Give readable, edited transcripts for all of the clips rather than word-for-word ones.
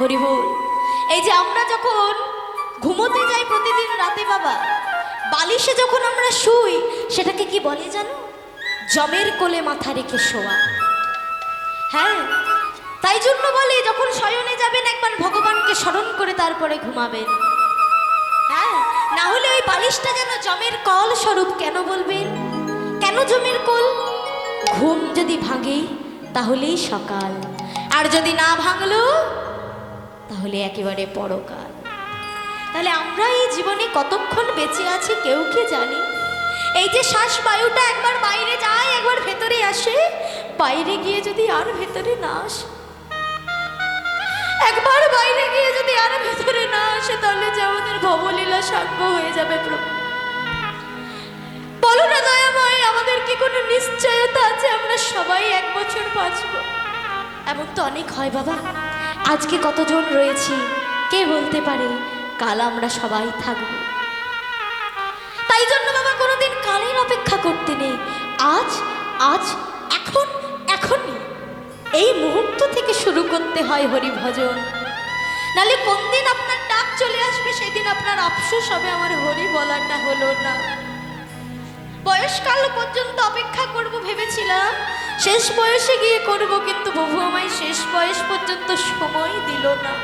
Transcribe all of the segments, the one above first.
হরি বল। এই যে আমরা যখন ঘুমোতে যাই প্রতিদিন রাতে বাবা, বালিশে যখন আমরা শুই, সেটাকে কি বলে জানো? জমের কোলে মাথা রেখে শোয়া। হ্যাঁ, তাই জন্য বলে যখন শয়নে যাবেন একবার ভগবানকে স্মরণ করে তারপরে ঘুমাবেন। হ্যাঁ, না হলে ওই বালিশটা যেন জমের কল স্বরূপ। কেন বলবেন? কেন জমের কল? ঘুম যদি ভাঙে তাহলেই সকাল, আর যদি না ভাঙলো তাহলে একেবারে পরকাল। তাহলে আমরা এই জীবনে কতক্ষণ বেঁচে আছি কেউ কি জানি? এই যে শ্বাস বায়ুটা একবার বাইরে যায় একবার ভেতরে আসে, বাইরে গিয়ে যদি আর ভেতরে না আসে, একবার বাইরে গিয়ে যদি আর ভেতরে না আসে, তাহলে যে আমাদের ভবলীলা সাঙ্গ হয়ে যাবে। প্রভু বলো না দয়াময়, আমাদের কি কোনো নিশ্চয়তা আছে আমরা সবাই 1 বছর বাঁচব? এমন তো অনেক হয় বাবা। আজকে কতজন রয়েছি কে বলতে পারে কাল আমরা সবাই থাকবো। তাই জন্য বাবা কোনোদিন কালের অপেক্ষা করতে নেই। আজ আজ এখন এখনই এই মুহূর্ত থেকে শুরু করতে হয় হরি ভজন। নালে কোন দিন আপনার ডাক চলে আসবে সেদিন আপনার আফসোস হবে আমার হরি বলাটা হলো না। বয়সকাল পর্যন্ত অপেক্ষা করব ভেবেছিলাম, শেষ বয়সে গিয়ে করব, কিন্তু প্রভু আমায় শেষ বয়স পর্যন্ত সময় দিল না।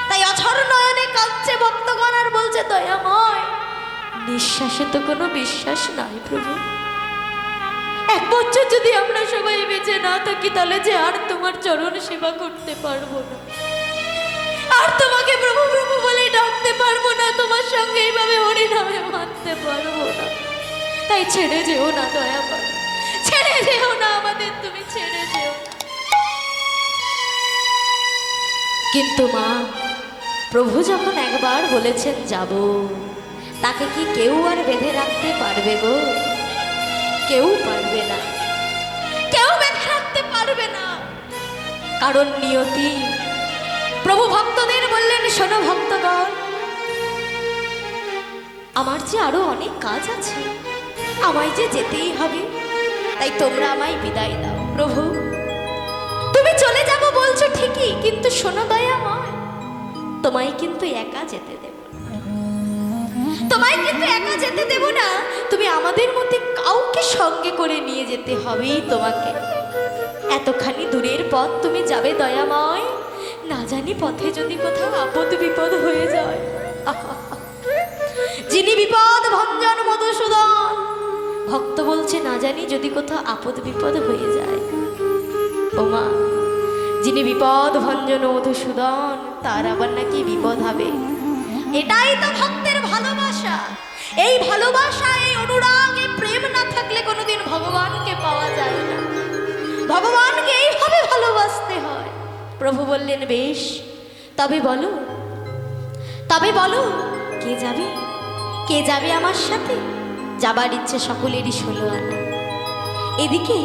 তাই অঝর নয়নে কাঁদছে ভক্তগণ আর বলছে দয়াময়, নিঃশ্বাসে তো কোনো বিশ্বাস নাই প্রভু। 1 বছর যদি আমরা সবাই বেঁচে না থাকি, তাহলে যে আর তোমার চরণ সেবা করতে পারবো না, আর তোমাকে প্রভু প্রভু বলে ডাকতে পারবো না, তোমার সঙ্গে এইভাবে হরি নামে মানতে পারবো না। তাই ছেড়ে যেও না দয়া করো, ছেড়ে যেও না আমাদের, তুমি ছেড়ে যেও না। কিন্তু মা, প্রভু যখন একবার বলেছেন যাব, তাকে কি কেউ আর বেঁধে রাখতে পারবে গো? কেউ পারবে না, কেউ বেঁধে রাখতে পারবে না। কারণ নিয়তি। প্রভু ভক্তদের বললেন, শোনো ভক্তগণ, আমার যে আরো অনেক কাজ আছে, আমায় যে যেতেই হবে, তাই তোমরা আমায় বিদায় দাও। প্রভু তুমি চলে যাবো বলছো ঠিকই, কিন্তু শোনো দয়াময়, তোমায় কিন্তু একা যেতে দেব না, তোমায় কিন্তু একা যেতে দেব না। তুমি আমাদের মধ্যে কাউকে সঙ্গে করে নিয়ে যেতে হবেই তোমাকে। এতখানি দূরের পথ তুমি যাবে দয়াময়, না জানি পথে যদি কোথাও আপদ বিপদ হয়ে যায়। যিনি বিপদ ভঞ্জন মধুসূদন, ভক্ত বলছে না জানি যদি কোথাও আপদ বিপদ হয়ে যায়। ও মা, যিনি বিপদ ভঞ্জন মধুসূদন, তার আবার নাকি বিপদ হবে। এটাই তো ভক্তের ভালোবাসা। এই ভালোবাসা, এই অনুরাগ, এই প্রেম না থাকলে কোনোদিন ভগবানকে পাওয়া যায় না। ভগবানকে এইভাবে ভালোবাসতে হয়। প্রভু বললেন, বেশ, তবে বলো, তবে বলো কে যাবে, কে যাবে আমার সাথে? যাবার ইচ্ছে সকলেরই 16 আনা। এদিকে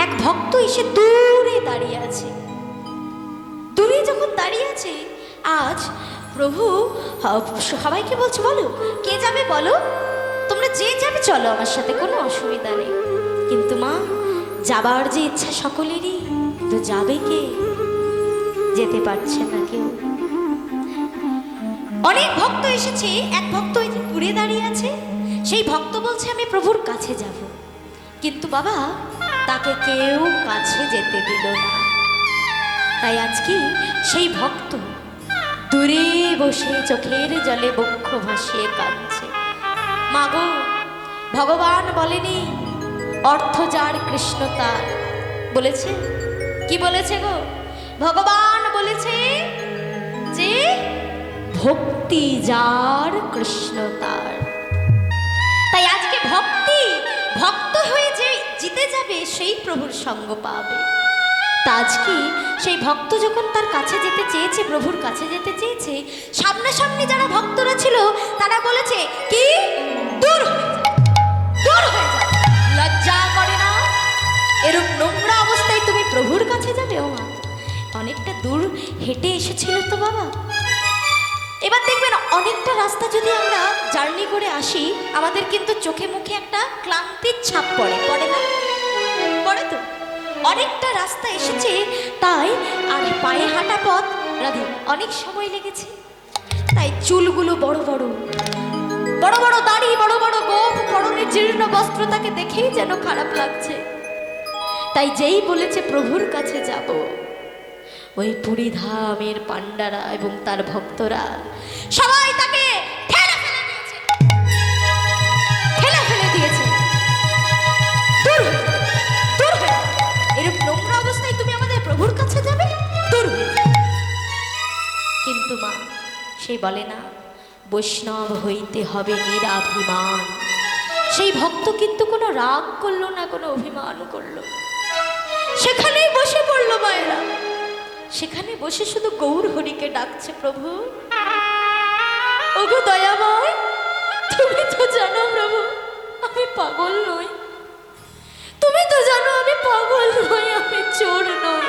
এক ভক্ত এসে দূরে দাঁড়িয়ে আছে। দূরে যখন দাঁড়িয়ে আছে, আজ প্রভু সবাইকে বলছে, বলো কে যাবে, বলো তোমরা যে যাবে চলো আমার সাথে, কোনো অসুবিধা নেই। কিন্তু মা, যাবার যে ইচ্ছা সকলেরই, তো যাবে কে? যেতে পারছে না কেউ। অনেক ভক্ত এসেছে, এক ভক্ত ওই যে দূরে দাঁড়িয়ে আছে, সেই ভক্ত বলছে আমি প্রভুর কাছে যাব, কিন্তু বাবা তাকে কেউ কাছে যেতে দিল না। তাই আজকে সেই ভক্ত দূরে বসে চোখের জলে বক্ষ ভাসিয়ে কাঁদছে। মাগো, ভগবান বলেনি অর্থ যার কৃষ্ণ তার, বলেছে কি বলেছে গো? ভগবান বলেছে যে ভক্তি যার কৃষ্ণ তার। তাই আজকে ভক্তি, ভক্ত হয়ে যে জিতে যাবে সেই প্রভুর সঙ্গ পাবে। তা আজকে সেই ভক্ত যখন তার কাছে যেতে চেয়েছে, প্রভুর কাছে যেতে চেয়েছে, সামনাসামনি যারা ভক্তরা ছিল তারা বলেছে কি, দূর দূর হয়ে যাও, লজ্জা করে না? এরকম নোংরা অবস্থায় তুমি প্রভুর কাছে যাবে? ও মা, অনেকটা দূর হেঁটে এসেছিল তো বাবা। এবার দেখবেন অনেকটা রাস্তা যদি আমরা জার্নি করে আসি, আমাদের কিন্তু চোখে মুখে একটা ক্লান্তির ছাপ পড়ে, পড়ে না? পড়ে তো। অনেকটা রাস্তা এসেছে, তাই আর পায়ে হাঁটা পথ রাধে অনেক সময় লেগেছে, তাই চুলগুলো বড় বড়, বড় বড় দাড়ি, বড় বড় গোঁফ, পরনে জীর্ণ বস্ত্র, তাকে দেখেই যেন খারাপ লাগছে। তাই যেই বলেছে প্রভুর কাছে যাব, ওই পুরী ধামের পাণ্ডারা এবং তার ভক্তরা সবাই তাকে ঠেলে ফেলে দিয়েছে, ঠেলে ফেলে দিয়েছে। দূর হয়ে যাও, দূর হয়ে যাও। এরূপ নোংরা অবস্থায় তুমি আমাদের প্রভুর কাছে যাবে? দূর হয়ে যাও। কিন্তু মা সে বলে না, বৈষ্ণব হইতে হবে নিরাভিমান। সেই ভক্ত কিন্তু কোনো রাগ করলো না, কোনো অভিমান করলো না, সেখানেই বসে পড়লো মায়েরা, সেখানে বসে শুধু গৌর হরিকে ডাকছে, প্রভু ওগো দয়াময়, তুমি তো জানো প্রভু আমি পাগল নই, তুমি তো জানো আমি পাগল নই, আমি চোর নই,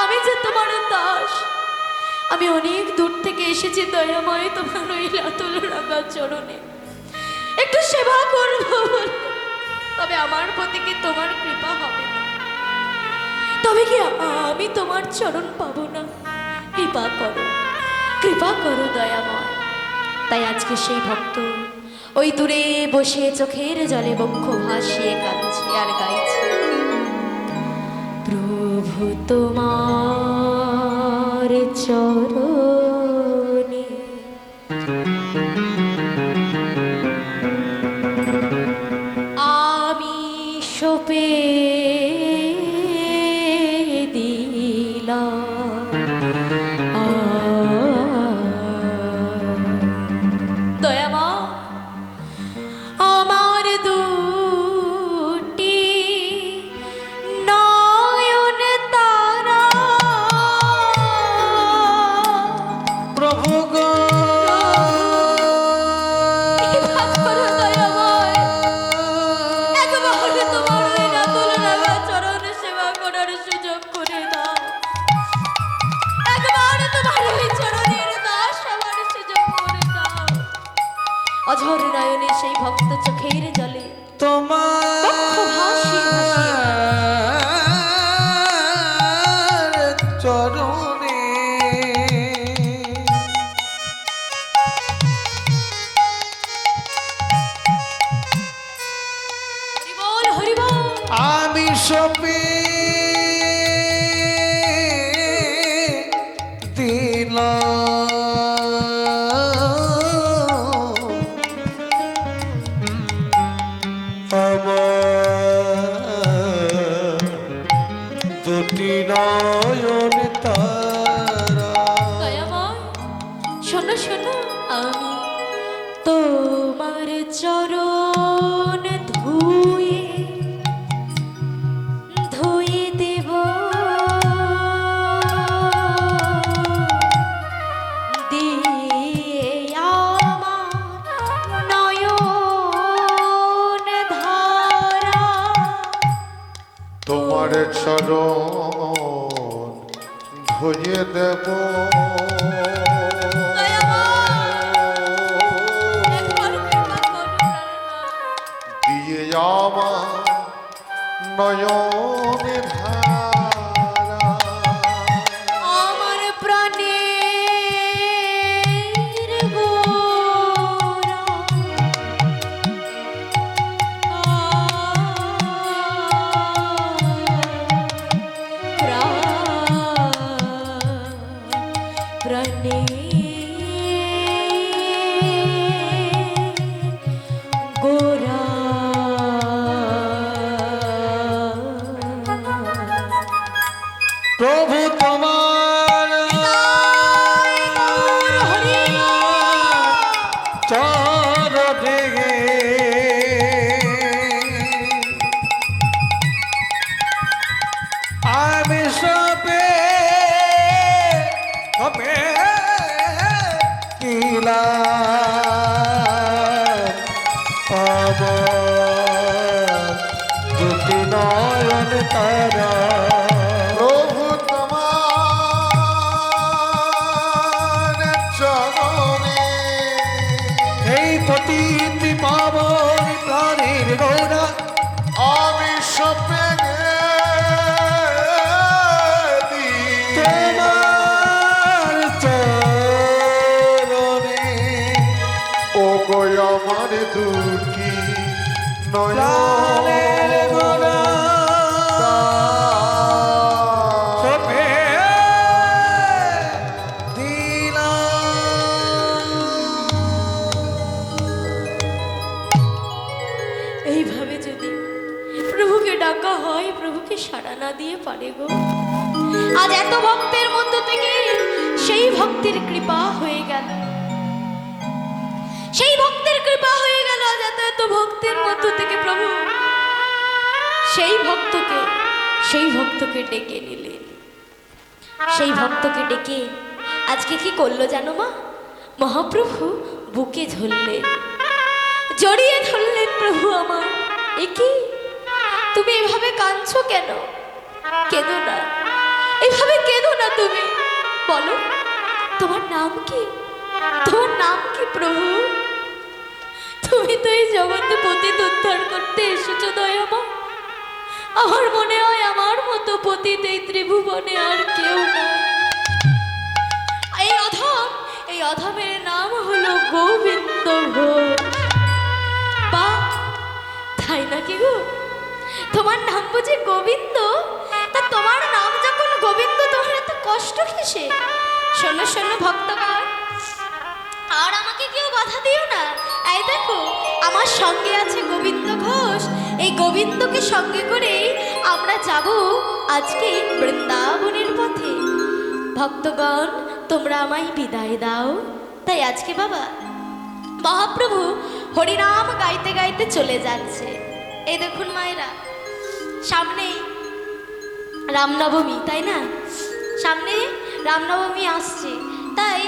আমি যে তোমার দাস, আমি অনেক দূর থেকে এসেছি দয়াময় তোমার ওই লাতুল রাঙা চরণে একটু সেবা করবো বলে। তবে আমার প্রতি কি তোমার কৃপা হবে না? তবে কি আমি তোমার চরণ পাবো না? কৃপা করো, কৃপা করো দয়াময়। তাই আজকে সেই ভক্ত ওই দূরে বসে চোখের জলে বক্ষ ভাসিয়ে কাঁদছে আর গাইছে, প্রভু তোমার চরণে আমি সপে অঝর নয়নে সেই ভক্ত চোখের জলে তোমার চরণে হরি বল, হরি বল। আমি সপে দিলাম দুটি নয়ন তারা। শোনো শোনো, আমি তোমার চরণ ধুয়ে ধুয়ে দেব, দিয়ে আমার নয়ন ধারা। তোমার চরণ ধুয়ে দেব, দিয়ে আমার নয়নে ধারা। আমার প্রাণের গোরা প্রাণে গোরা প্রভু তোমার চরণে আমি সবে সবে দিলাম আমার দুটি নয়ন তারা। প্রভু তোমার চরণে এই পতিতি পাবন প্রাণের গোরা আমি সপে তোমার আমার দুটি প্রাণের গোড়া সপে এইভাবে যদি প্রভুকে ডাকা হয়, প্রভুকে সাড়া না দিয়ে পারে গো। আজ এত ভক্তের মধ্য থেকে সেই ভক্তির কৃপা হয়ে গেল, সেই ভক্তের কৃপা হয়ে গেল। আজ এত এত ভক্তের মধ্য থেকে প্রভু সেই ভক্তকে ডেকে নিলেন। সেই ভক্তকে ডেকে আজকে কি করলো জানো মা? মহাপ্রভু বুকে ধরলেন, জড়িয়ে ধরলেন। প্রভু আমার, এ কি তুমি এভাবে কাঁদছো কেন? কেঁদো না, এভাবে কেঁদো না। তুমি বলো, তোমার নাম কি? তোমার নাম কি প্রভু? তুমি তো এই জগতে পতিত উদ্ধার করতে এসেছো দয়ামা। আমার মনে হয় আমার মতো পতিত এই ত্রিভুবনে আর কেউ না। এই অধমের নাম হলো গোবিন্দ ঘোষ। বা তাই নাকি গো? তোমার নাম বুঝি গোবিন্দ? তা তোমার নাম যখন গোবিন্দ, তোমার এত কষ্ট কিসে? শোনো শোনো ভক্তগণ, আর আমাকে কেউ বাধা দিও না। এই দেখো, আমার সঙ্গে আছে গোবিন্দ ঘোষ। এই গোবিন্দকে সঙ্গে করে আমরা যাব আজকে বৃন্দাবনের পথে। ভক্তগণ, তোমরা আমায় বিদায় দাও। তাই আজকে বাবা মহাপ্রভু হরিনাম গাইতে গাইতে চলে যাচ্ছে। এই দেখুন মায়েরা, সামনেই রামনবমী, তাই না? সামনে রামনবমী আসছে। তাই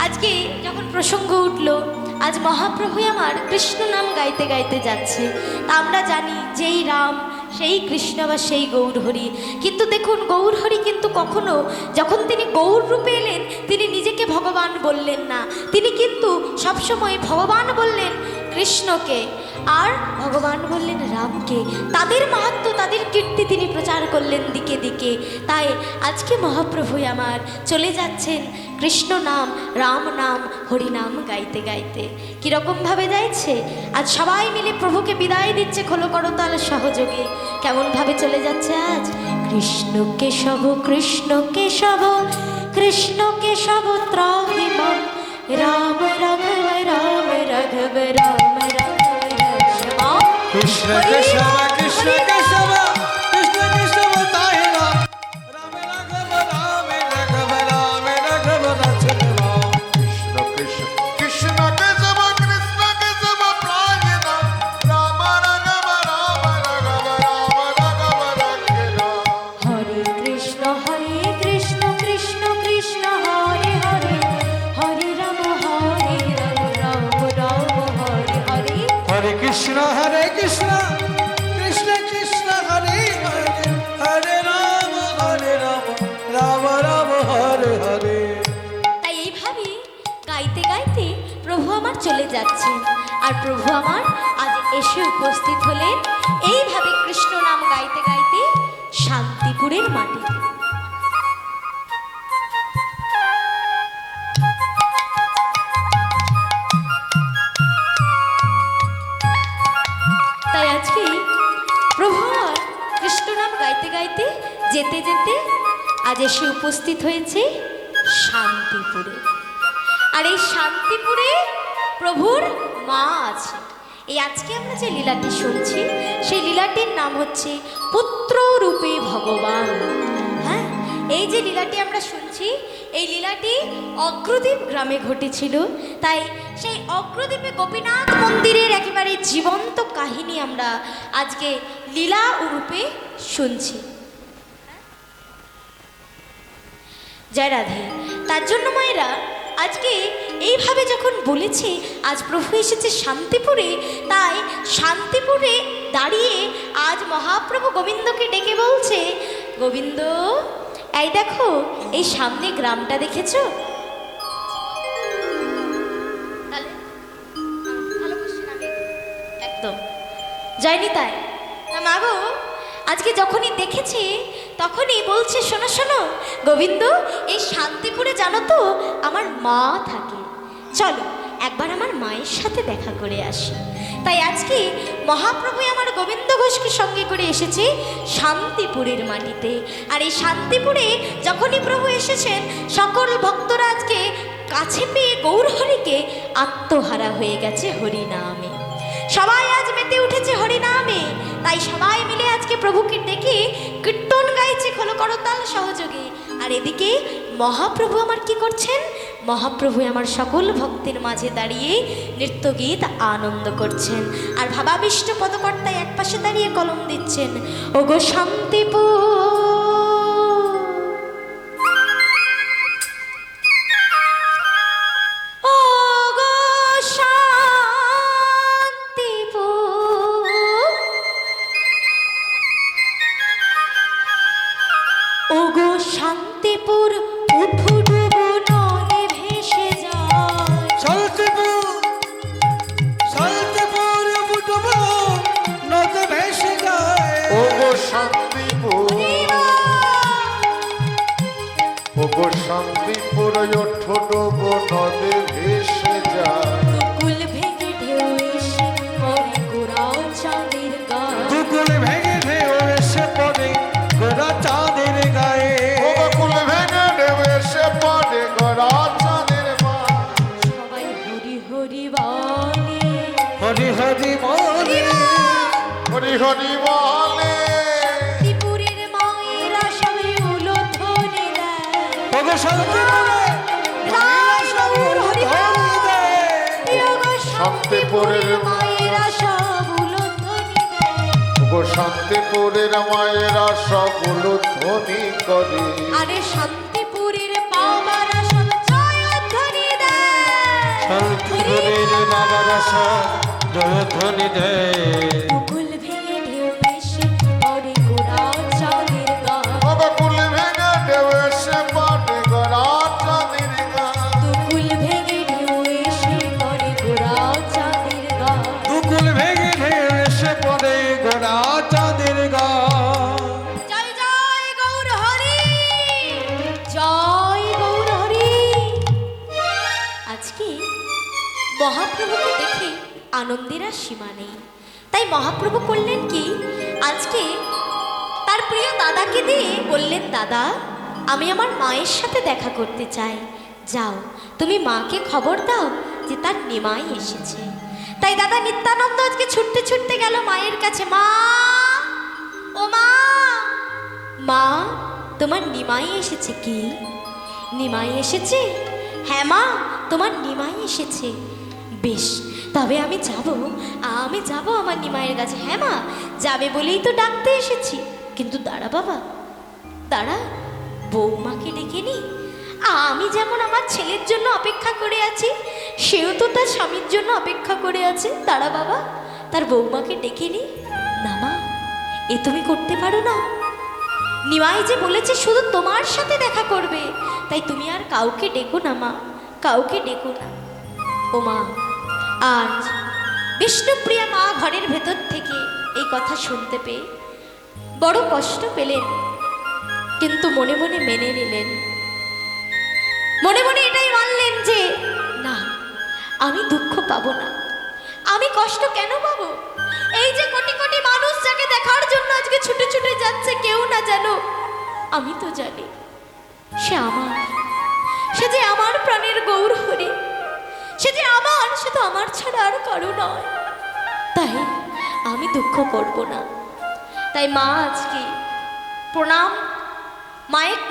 আজকে যখন প্রসঙ্গ উঠলো, আজ মহাপ্রভু আমার কৃষ্ণ নাম গাইতে গাইতে যাচ্ছে। তা আমরা জানি যেই রাম সেই কৃষ্ণ বা সেই গৌরহরি। কিন্তু দেখুন, গৌরহরি কিন্তু কখনো যখন তিনি গৌর রূপে এলেন, তিনি নিজেকে ভগবান বললেন না। তিনি কিন্তু সবসময় ভগবান বললেন কৃষ্ণকে, আর ভগবান বললেন রামকে। তাদের মাহাত্ম্য, তাদের কীর্তি তিনি প্রচার করলেন দিকে দিকে। তাই আজকে মহাপ্রভু আমার চলে যাচ্ছেন কৃষ্ণ নাম, রাম নাম, হরি নাম গাইতে গাইতে। কীরকমভাবে যাইছে? আজ সবাই মিলে প্রভুকে বিদায় দিচ্ছে খোলো করতাল সহযোগে। কেমনভাবে চলে যাচ্ছে আজ? কৃষ্ণ কেশব কৃষ্ণ কেশব কৃষ্ণ কেশব ত্রাহি মম, রাম রাঘব রাম রাঘব রাম রাঘব রাম। কৃষ্ণ কেশব কৃষ্ণ কেশব কৃষ্ণ কেশব তাই রাম, রাম রাঘব রাম রাঘব রাম রাঘব রাম। কৃষ্ণ কৃষ্ণ কৃষ্ণ কেশব কৃষ্ণ কেশব প্রায় নাম, রাম রাঘব রাম রাঘব রাম রাঘব রাঘব। হরে কৃষ্ণ কৃষ্ণ কৃষ্ণ হরে হরে, হরে রাম রাম হরে হরে। হরে কৃষ্ণ কৃষ্ণ কৃষ্ণ হরে হরে, হরে রাম রাম রাম হরে হরে। তাই এইভাবে গাইতে গাইতে প্রভু আমার চলে যাচ্ছেন। আর প্রভু আমার আজ এসে উপস্থিত হলেন এইভাবে কৃষ্ণ নাম গাইতে গাইতে শান্তিপুরের মাটিতে। তাই আজকে প্রভু আমার কৃষ্ণ নাম গাইতে গাইতে যেতে যেতে আজ এসে উপস্থিত হয়েছে শান্তিপুরে। আর এই শান্তিপুরে প্রভুর মা আছে। এই আজকে আমরা যে লীলাটি শুনছি, সেই লীলাটির নাম হচ্ছে পুত্র রূপে ভগবান। হ্যাঁ, এই যে লীলাটি আমরা শুনছি, এই লীলাটি অগ্রদ্বীপ গ্রামে ঘটেছিল। তাই সেই অগ্রদ্বীপে গোপীনাথ মন্দিরের একেবারে জীবন্ত কাহিনী আমরা আজকে লীলা রূপে শুনছি। জয় রাধে। তার জন্য মায়েরা আজকে এইভাবে যখন বলেছি আজ প্রভু এসেছে শান্তিপুরে, তাই শান্তিপুরে দাঁড়িয়ে আজ মহাপ্রভু গোবিন্দকে ডেকে বলছে, গোবিন্দ এই দেখো, এই সামনে গ্রামটা দেখেছো? একদম যায়নি তাই না মা গো। আজকে যখনই দেখেছি তখনই বলছে, শোনো শোনো গোবিন্দ, এই শান্তিপুরে জানো তো আমার মা থাকে। চলো একবার আমার মায়ের সাথে দেখা করে আসি। তাই আজকে মহাপ্রভু আমার গোবিন্দ ঘোষকে সঙ্গে করে এসেছে শান্তিপুরের মাটিতে। আর এই শান্তিপুরে যখনই প্রভু এসেছেন, সকল ভক্তরা আজকে কাছে পেয়ে গৌরহরিকে আত্মহারা হয়ে গেছে হরিনামে। সবাই আজ মেতে উঠেছে হরিনামে। তাই সবাই মিলে আজকে প্রভুকে ডেকে কীর্তন গাইছে খোলো করতাল সহযোগে। আর এদিকে মহাপ্রভু আমার কি করছেন? মহাপ্রভু আমার সকল ভক্তের মাঝে দাঁড়িয়ে নৃত্যগীত আনন্দ করছেন। আর ভাবাবিষ্ট পদকর্তায় এক পাশে দাঁড়িয়ে কলম দিচ্ছেন, ওগো শান্তিপুর, ওগো শান্তিপুর, ওগো শান্তিপুর, উঠু ডুবু নদে ভেসে যায়। শান্তিপুর, শান্তিপুর বুটবো নদে ভেসে যায়। ওগো শান্তিপুর, ওগো শান্তিপুর, ওঠো ডোবো নদে ভেসে যায়। কুল ভেঙে ঢেউ এসে পড়ে গোড়াও চাঁদের গায়ে। দুকুল ভেঙে ঢেউ এসে পড়ে গোরা চাঁদের গায়ে। ওগো কুল ভেঙে ঢেউ এসে পড়ে গোরা চাঁদের গায়ে। সবাই হরি হরি বলে, হরি হরি বলে, হরি হরি বলে। ত্রিপুরের মায়েরা সবাই উলুধ্বনি দেয়। ওগো শান্তিপুরে রাসগৌর হরি দেয়। ওগো শান্তিপুরের মায়েরা সব উলুধ্বনি দেয়। ওগো শান্তিপুরের মায়েরা সকল ধ্বনি করে। আরে শান্তিপুরের বাবারা সব জয়ধ্বনি দেয়। শান্তিপুরের বাবারা সব জয়ধ্বনি দেয়। কুল ভেঙে ঢেউ এসে পড়ে গোড়া চাঁদের গায়ে। ওগো কুল ভেঙে ঢেউ এসে পড়ে গোরা চাঁদের গায়ে। কুল ভেঙে ঢেউ এসে পড়ে গোড়া চাঁদের গায়ে। দুকুল ভেঙে ঢেউ এসে পড়ে গোরা চাঁদের গায়ে। জয় জয় গৌর হরি, জয় গৌর হরি। আজকে মহাপ্রভুকে দেখে আনন্দের আর সীমা নেই। তাই মহাপ্রভু করলেন কি, আজকে তার প্রিয় দাদাকে দিয়ে বললেন, দাদা আমি আমার মায়ের সাথে দেখা করতে চাই, যাও তুমি মাকে খবর দাও যে তার নিমাই এসেছে। তাই দাদা নিত্যানন্দ আজকে ছুটতে ছুটতে গেল মায়ের কাছে। মা, ও মা, মা তোমার নিমাই এসেছে। কি নিমাই এসেছে? হ্যাঁ মা, তোমার নিমাই এসেছে। বেশ, তবে আমি যাব আমার নিমাইয়ের কাছে। হ্যাঁ মা, যাবে বলেই তো ডাকতে এসেছি। কিন্তু দাঁড়া বাবা, দাঁড়া, বৌমাকে ডেকে নি। আমি যেমন আমার ছেলের জন্য অপেক্ষা করে আছি, সেও তো তার স্বামীর জন্য অপেক্ষা করে আছে। দাঁড়া বাবা, তার বৌমাকে ডেকে নি। না মা, এ তুমি করতে পারো না। নিমাই যে বলেছে শুধু তোমার সাথে দেখা করবে, তাই তুমি আর কাউকে ডেকো না মা, কাউকে ডেকো না। ও মা, আজ বিষ্ণুপ্রিয়া মা ঘরের ভেতর থেকে এই কথা শুনতে পেয়ে বড় কষ্ট পেলেন, কিন্তু মনে মনে মেনে নিলেন। মনে মনে এটাই মানলেন যে না, আমি দুঃখ পাবো না, আমি কষ্ট কেন পাবো? এই যে কোটি কোটি মানুষ যাকে দেখার জন্য আজকে ছুটে ছুটে যাচ্ছে, কেউ না জানো, আমি তো জানি সে আমার, সে যে আমার প্রাণের গৌর হরি, সে যে আমার, সে তো আমার ছাড়া আর কারো নয়। তাই আমি দুঃখ করব না। তাই মা আজকে প্রণাম,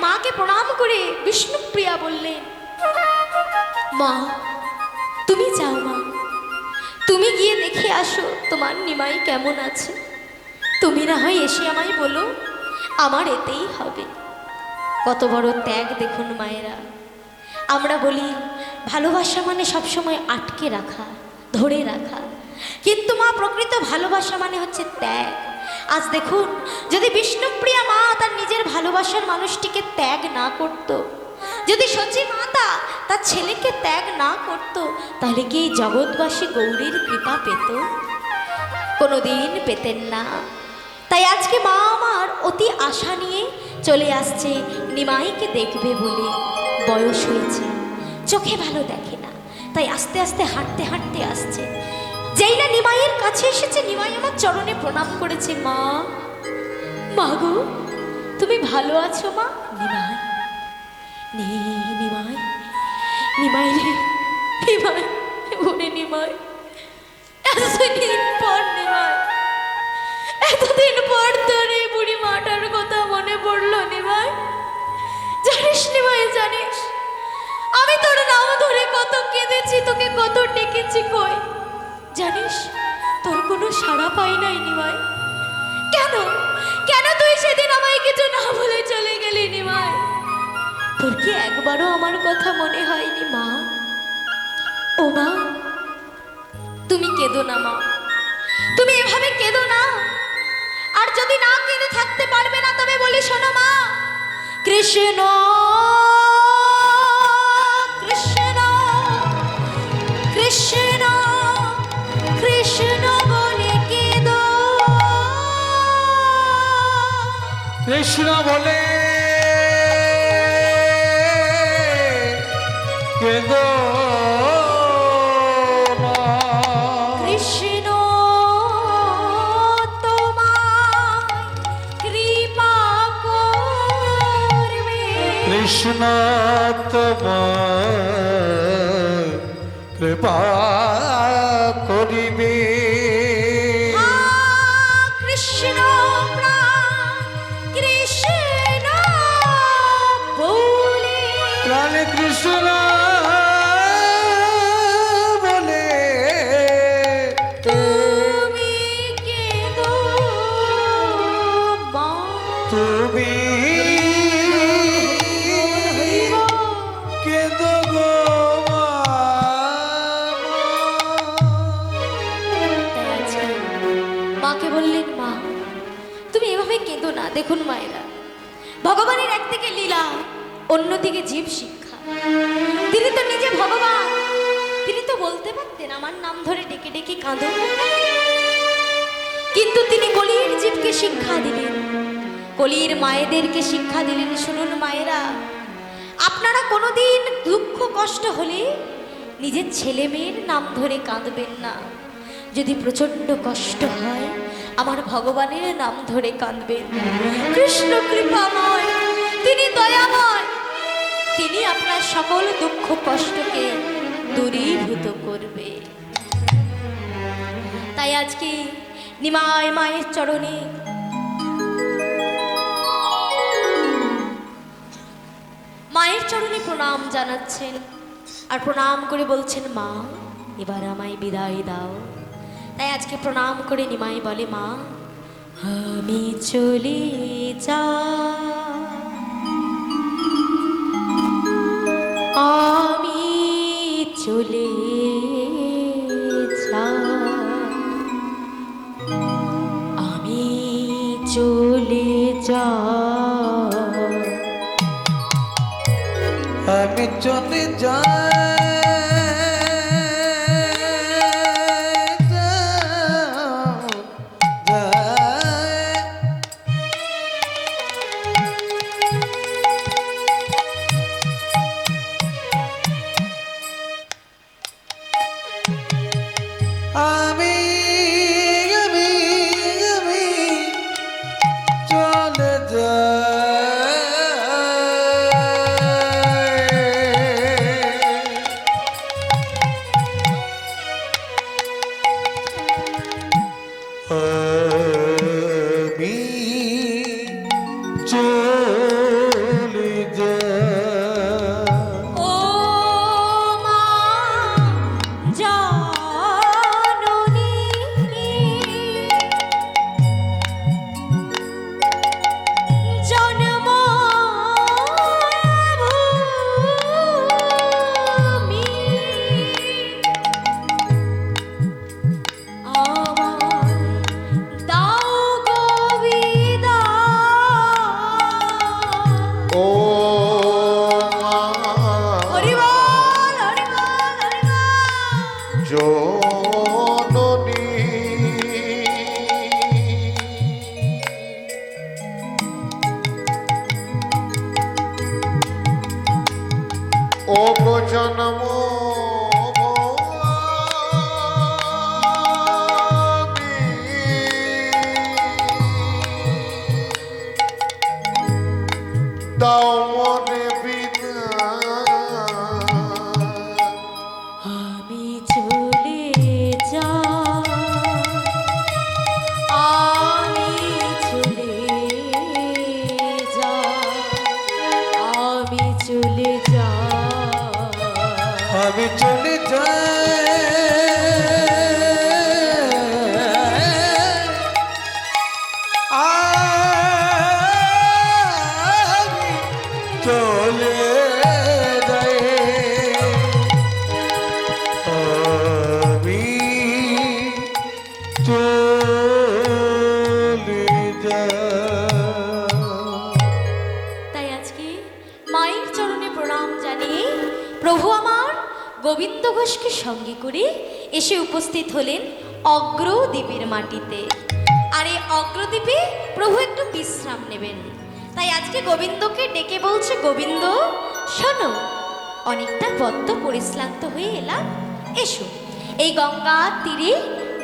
মাকে প্রণাম করে বিষ্ণুপ্রিয়া বললেন, মা তুমি যাও মা, তুমি গিয়ে দেখে আসো তোমার নিমাই কেমন আছে। তুমি না হয় এসে আমায় বলো, আমার এতেই হবে। কত বড় ত্যাগ দেখুন মায়েরা। আমরা বলি ভালোবাসা মানে সবসময় আটকে রাখা, ধরে রাখা, কিন্তু মা প্রকৃত ভালোবাসা মানে হচ্ছে ত্যাগ। আজ দেখুন, যদি বিষ্ণুপ্রিয়া মা তার নিজের ভালোবাসার মানুষটিকে ত্যাগ না করত, যদি সচী মাতা তার ছেলেকে ত্যাগ না করত, তাহলে কি এই জগৎবাসী গৌরীর কৃপা পেত? কোনোদিন পেতেন না। তাই আজকে মা আমার অতি আশা নিয়ে চলে আসছে নিমাইকে দেখবে বলে। বয়স হয়েছে, চোখে ভালো দেখে না, তাই আস্তে আস্তে হাঁটতে হাঁটতে আসছে। যেই না নিমাইয়ের কাছে এসেছে, নিমাই আমার চরণে প্রণাম করেছে। মা, মা গো, তুমি ভালো আছো মা? নিমাই, নিমাই, নিমাই রে, নিমাই, ওরে নিমাই, এতদিন পর নিমাই, এতদিন পর তোর এই বুড়ি মাটার কথা মনে পড়লো নিমাই। জানিস নিমাই, জানিস আমি তোর নাম ধরে কত কেঁদেছি, তোকে কত ডেকেছি, কই জানিস তোর কোনো সাড়া পাই নাই নিমাই। কেন কেন তুই সেদিন আমায় কিছু না বলে চলে গেলি নিমাই? তোর কি একবারও আমার কথা মনে হয়নি মা? ও মা, তুমি কেঁদো না মা, তুমি এভাবে কেঁদো না। আর যদি না কেঁদে থাকতে পারবে না, তবে বলি শোনো মা, কৃষ্ণ কৃষ্ণ কৃষ্ণ কৃষ্ণ বলে কেঁদো, কৃষ্ণ বলে কেঁদো না। কৃষ্ণ তোমায় কৃপা করবে, কৃষ্ণ তোমার কৃপা করিবে। কৃষ্ণ প্রাণ কৃষ্ণ বলে, প্রাণ কৃষ্ণ বলে তুমি কেঁদো মা। তুমি কেঁদো গো মা। তাই আজকে মাকে বললেন, মা তুমি এভাবে কেঁদো না। দেখুন মায়েরা, ভগবানের একদিকে লীলা, অন্যদিকে জীব শিক্ষা। তিনি তো নিজে ভগবান, তিনি তো বলতে পারতেন আমার নাম ধরে ডেকে ডেকে কাঁদো, কিন্তু তিনি কলির জীবকে শিক্ষা দিলেন, কলির মায়েদেরকে শিক্ষা দিলেন। শুনুন মায়েরা, আপনারা কোনোদিন দুঃখ কষ্ট হলে নিজের ছেলে মেয়ের নাম ধরে কাঁদবেন না। যদি প্রচণ্ড কষ্ট হয়, আমার ভগবানের নাম ধরে কাঁদবেন। কৃষ্ণ কৃপাময়, তিনি দয়াময়, তিনি আপনার সকল দুঃখ কষ্টকে দূরীভূত করবে। তাই আজকে নিমাই মায়ের চরণে মায়ের চরণে প্রণাম জানাচ্ছেন, আর প্রণাম করে বলছেন, মা এবার আমায় বিদায় দাও। তাই আজকে প্রণাম করে নিমাই বলে, মা আমি চলে যাই, আমি চলে যাই, আমি চলে যাই, আমি চলে যাই। আমি আমি আমি চলে যাই। ও মা জাননী, জন্ম ভূমি আমায় দাও গো বিদায়। ও মা হরি বল, হরি বল, হরি বল। জননী ও গো জন্ম দাও মনে বিদায় আমি চলে যাই, আমি চলে যাই, আমি চলে যাই। আমি চলে তাই আজকে মায়ের চরণে প্রণাম জানিয়ে প্রভু আমার গোবিন্দ ঘোষকে সঙ্গে করে এসে উপস্থিত হলেন অগ্রদ্বীপের মাটিতে। আর এই অগ্রদ্বীপে প্রভু একটু বিশ্রাম নেবেন। তাই আজকে গোবিন্দকে ডেকে বলছে, গোবিন্দ শোনো, অনেকটা পথ তো পরিশ্রান্ত হয়ে এলাম, এসো এই গঙ্গার তীরে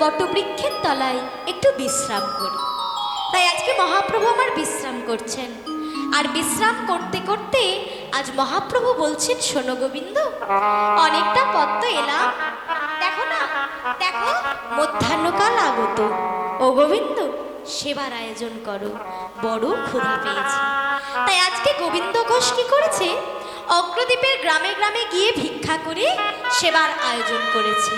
বটবৃক্ষের তলায় একটু বিশ্রাম করি। তাই আজকে মহাপ্রভু আমার বিশ্রাম করছেন। আর বিশ্রাম করতে করতে আজ মহাপ্রভু বলছেন, শোনো গোবিন্দ, অনেকটা পথ তো এলাম, দেখো না, দেখো মধ্যাহ্নকাল আগত, ও গোবিন্দ সেবার আয়োজন করো, বড় ক্ষুধা পেয়েছে। তাই আজকে গোবিন্দ ঘোষ কি করেছে, অগ্রদ্বীপের গ্রামে গ্রামে গিয়ে ভিক্ষা করে সেবার আয়োজন করেছে।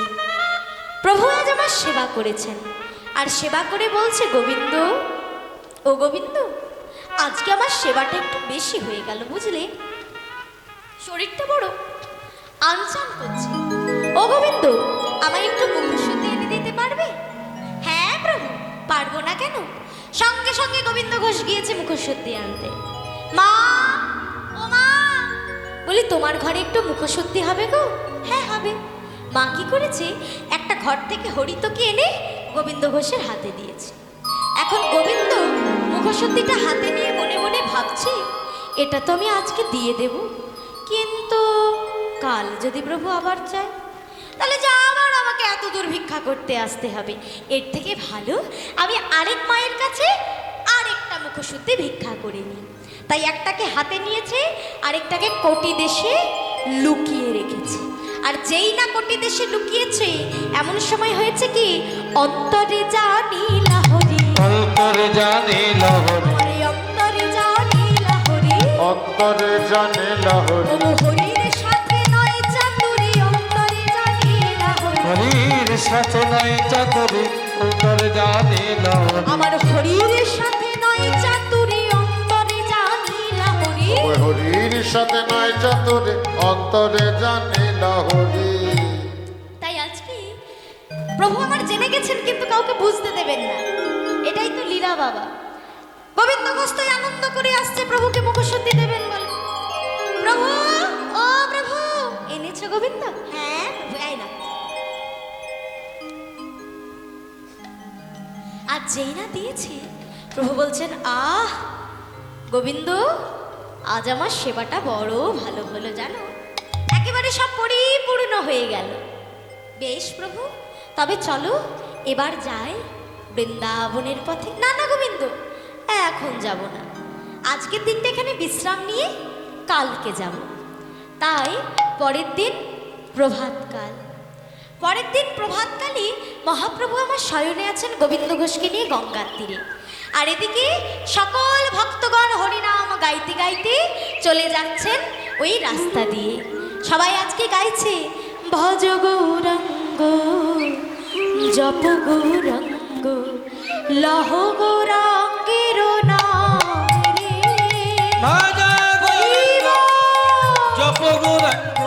প্রভু আজ আমার সেবা করেছেন, আর সেবা করে বলছে, গোবিন্দ, ও গোবিন্দ, আজকে আমার সেবাটা একটু বেশি হয়ে গেল, বুঝলে, শরীরটা বড় আনচান করছে। ও গোবিন্দ, আমায় একটু মুখশুদ্ধি এনে দিতে পারবে? হ্যাঁ প্রভু, পারবো না কেন। সঙ্গে সঙ্গে গোবিন্দ ঘোষ গিয়েছে মুখশুদ্ধি আনতে। মা, ও মা, বলি তোমার ঘরে একটু মুখশুদ্ধি হবে গো? হ্যাঁ হবে। মা কি করেছে, একটা ঘর থেকে হরিতকি এনে গোবিন্দ ঘোষের হাতে দিয়েছে। এখন গোবিন্দ মুখশুদ্ধিটা হাতে নিয়ে মনে মনে ভাবছে, এটা তো আমি আজকে দিয়ে দেব, কিন্তু কাল যদি প্রভু আবার চায়, তাহলে যা আবার আমাকে এত দূর ভিক্ষা করতে আসতে হবে। এর থেকে ভালো আমি আরেক মায়ের কাছে আরেকটা মুখশুদ্ধি ভিক্ষা করে নিই। তাই একটাকে হাতে নিয়েছে, আরেকটাকে কোটি দেশে লুকিয়ে রেখেছে। আর যেই না কোটি দেশে লুকিয়েছে, এমন সময় হয়েছে কি, অন্তরে জানি লাহরি, অন্তরে জানি লহরি, অন্তরে জানি লাহরি, অন্তরে জানে লাহরি ও হরির সাথে নয় চাতুরি, অন্তরে জানি লাহরি, হরির সাথে নাই চাকরি, অন্তরে জানি লহরি, আমার হরির সাথে নয় চাতুরি, অন্তরে জানি লাহরি। ওই হরির সাথে নয় চাতুরে অন্তরে জানে লাহরি। তাই আজকে প্রভু আমার জেনে গেছেন, কিন্তু কাউকে বুঝতে দেবেন না, এটাই তো লীলা বাবা। গোবিন্দ ঘোষ তো আনন্দ করে আসছে প্রভুকে মুখশুদ্ধি দেবেন বলে। প্রভু, ও প্রভু, এনেছো গোবিন্দ? হ্যাঁ প্রভু, এই না। আর যেই না দিয়েছে, প্রভু বলছেন, আহ গোবিন্দ, আজ আমার সেবাটা বড় ভালো হলো জানো, একেবারে সব পরিপূর্ণ হয়ে গেল। বেশ প্রভু, তবে চলো এবার যাই বৃন্দাবনের পথে। না না গোবিন্দ, এখন যাব না, আজকের দিনটা এখানে বিশ্রাম নিয়ে কালকে যাব। তাই পরের দিন প্রভাতকাল, পরের দিন প্রভাতকালই মহাপ্রভু আমার শয়নে আছেন গোবিন্দ ঘোষকে নিয়ে গঙ্গার তীরে। আর এদিকে সকল ভক্তগণ হরিনাম গাইতে গাইতে চলে যাচ্ছেন ওই রাস্তা দিয়ে। সবাই আজকে গাইছে, ভজ গৌরাঙ্গ জপ গৌরাঙ্গ লহ গৌরাঙ্গের নাম রে। ভাজা গৌরাঙ্গ জপ গৌরাঙ্গ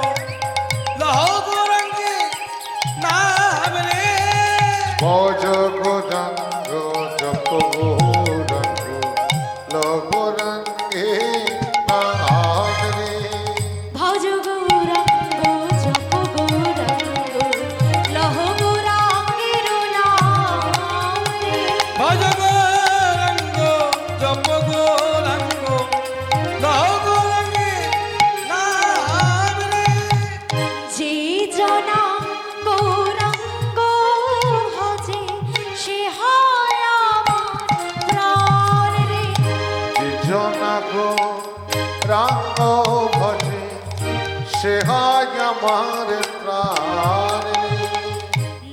লহ গৌরাঙ্গে নাম রে। ভজ গৌরাঙ্গ জপ গৌরাঙ্গ লগরাঙ্গে নাম রে। ভজ গৌরাঙ্গ জপ গৌরাঙ্গ লহ গৌরাঙ্গের নাম রে। ভজ গৌরাঙ্গ জপ গৌরাঙ্গ লহ সে হয় আমার প্রাণ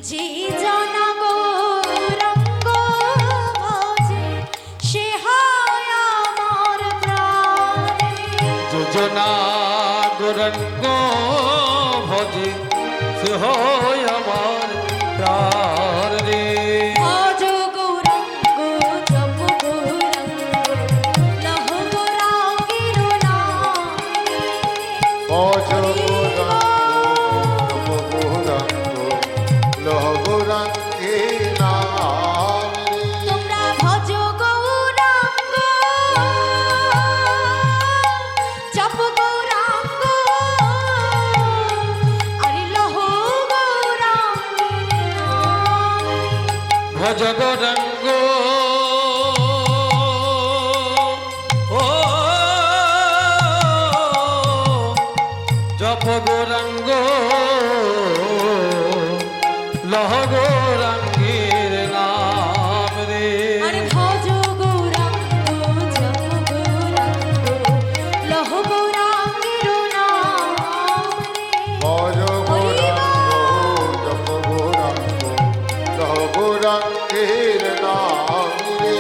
যে জনা গৌরাঙ্গ ভজে সে হয় আমার প্রাণ। যোজনা গৌরাঙ্গ ভজে সে হয় আমার প্রাণ রে। ভজ গৌরাঙ্গ জপ গৌরাঙ্গ লহ গৌরাঙ্গের নাম। ভজ গৌরাঙ্গ গৌরাঙ্গ লহ গৌরাঙ্গে নাম তোমরা ভজ গৌরাঙ্গ জপ গৌরাঙ্গ আরে লহ গৌরাঙ্গের নাম। ভজ গৌরাঙ্গ ও জপ গৌরাঙ্গ লহ গৌরাঙ্গের নাম রে। আরে ভজ গৌরাঙ্গ জপ গৌরাঙ্গ লহ গৌরাঙ্গের নাম রে। ভজ গৌরাঙ্গ জপ গৌরাঙ্গ লহ গৌরাঙ্গের নাম রে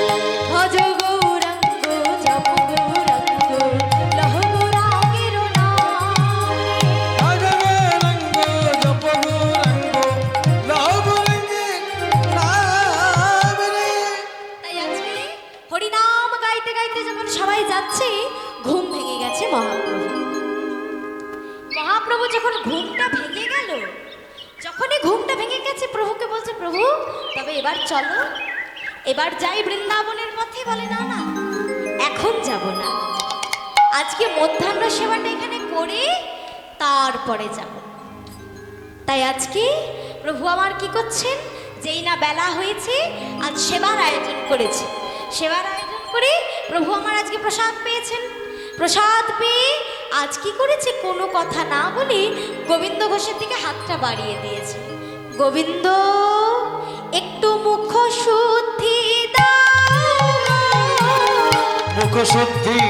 ভজ গৌরাঙ্গ জপ গৌরাঙ্গ লহ গৌরাঙ্গের নাম রে। ভজ গৌরাঙ্গ জপ গৌরাঙ্গ লহ গৌরাঙ্গের নাম রে। তাই আজকে হরিনাম গাইতে গাইতে যখন সবাই যাচ্ছে, ঘুম ভেঙে গেছে মহাপ্রভু। মহাপ্রভু যখন ঘুমটা ভেঙে গেল, যখনই ঘুমটা ভেঙে গেছে, প্রভুকে বলছে, প্রভু তবে এবার চলো, এবার যাই বৃন্দাবনের পথে। বলে না না, এখন যাব না, আজকে মধ্যাহ্ন সেবাটা এখানে করে তারপরে যাব। তাই আজকে প্রভু আমার কি করছেন, যেই না বেলা হয়েছে আজ সেবার আয়োজন করেছে। সেবার আয়োজন করে প্রভু আমার আজকে প্রসাদ পেয়েছেন। প্রসাদ পেয়ে আজ কি করেছে, কোনো কথা না বলে গোবিন্দ ঘোষের দিকে হাতটা বাড়িয়ে দিয়েছে। গোবিন্দ একটু মুখ শুদ্ধি দাও, মুখ শুদ্ধি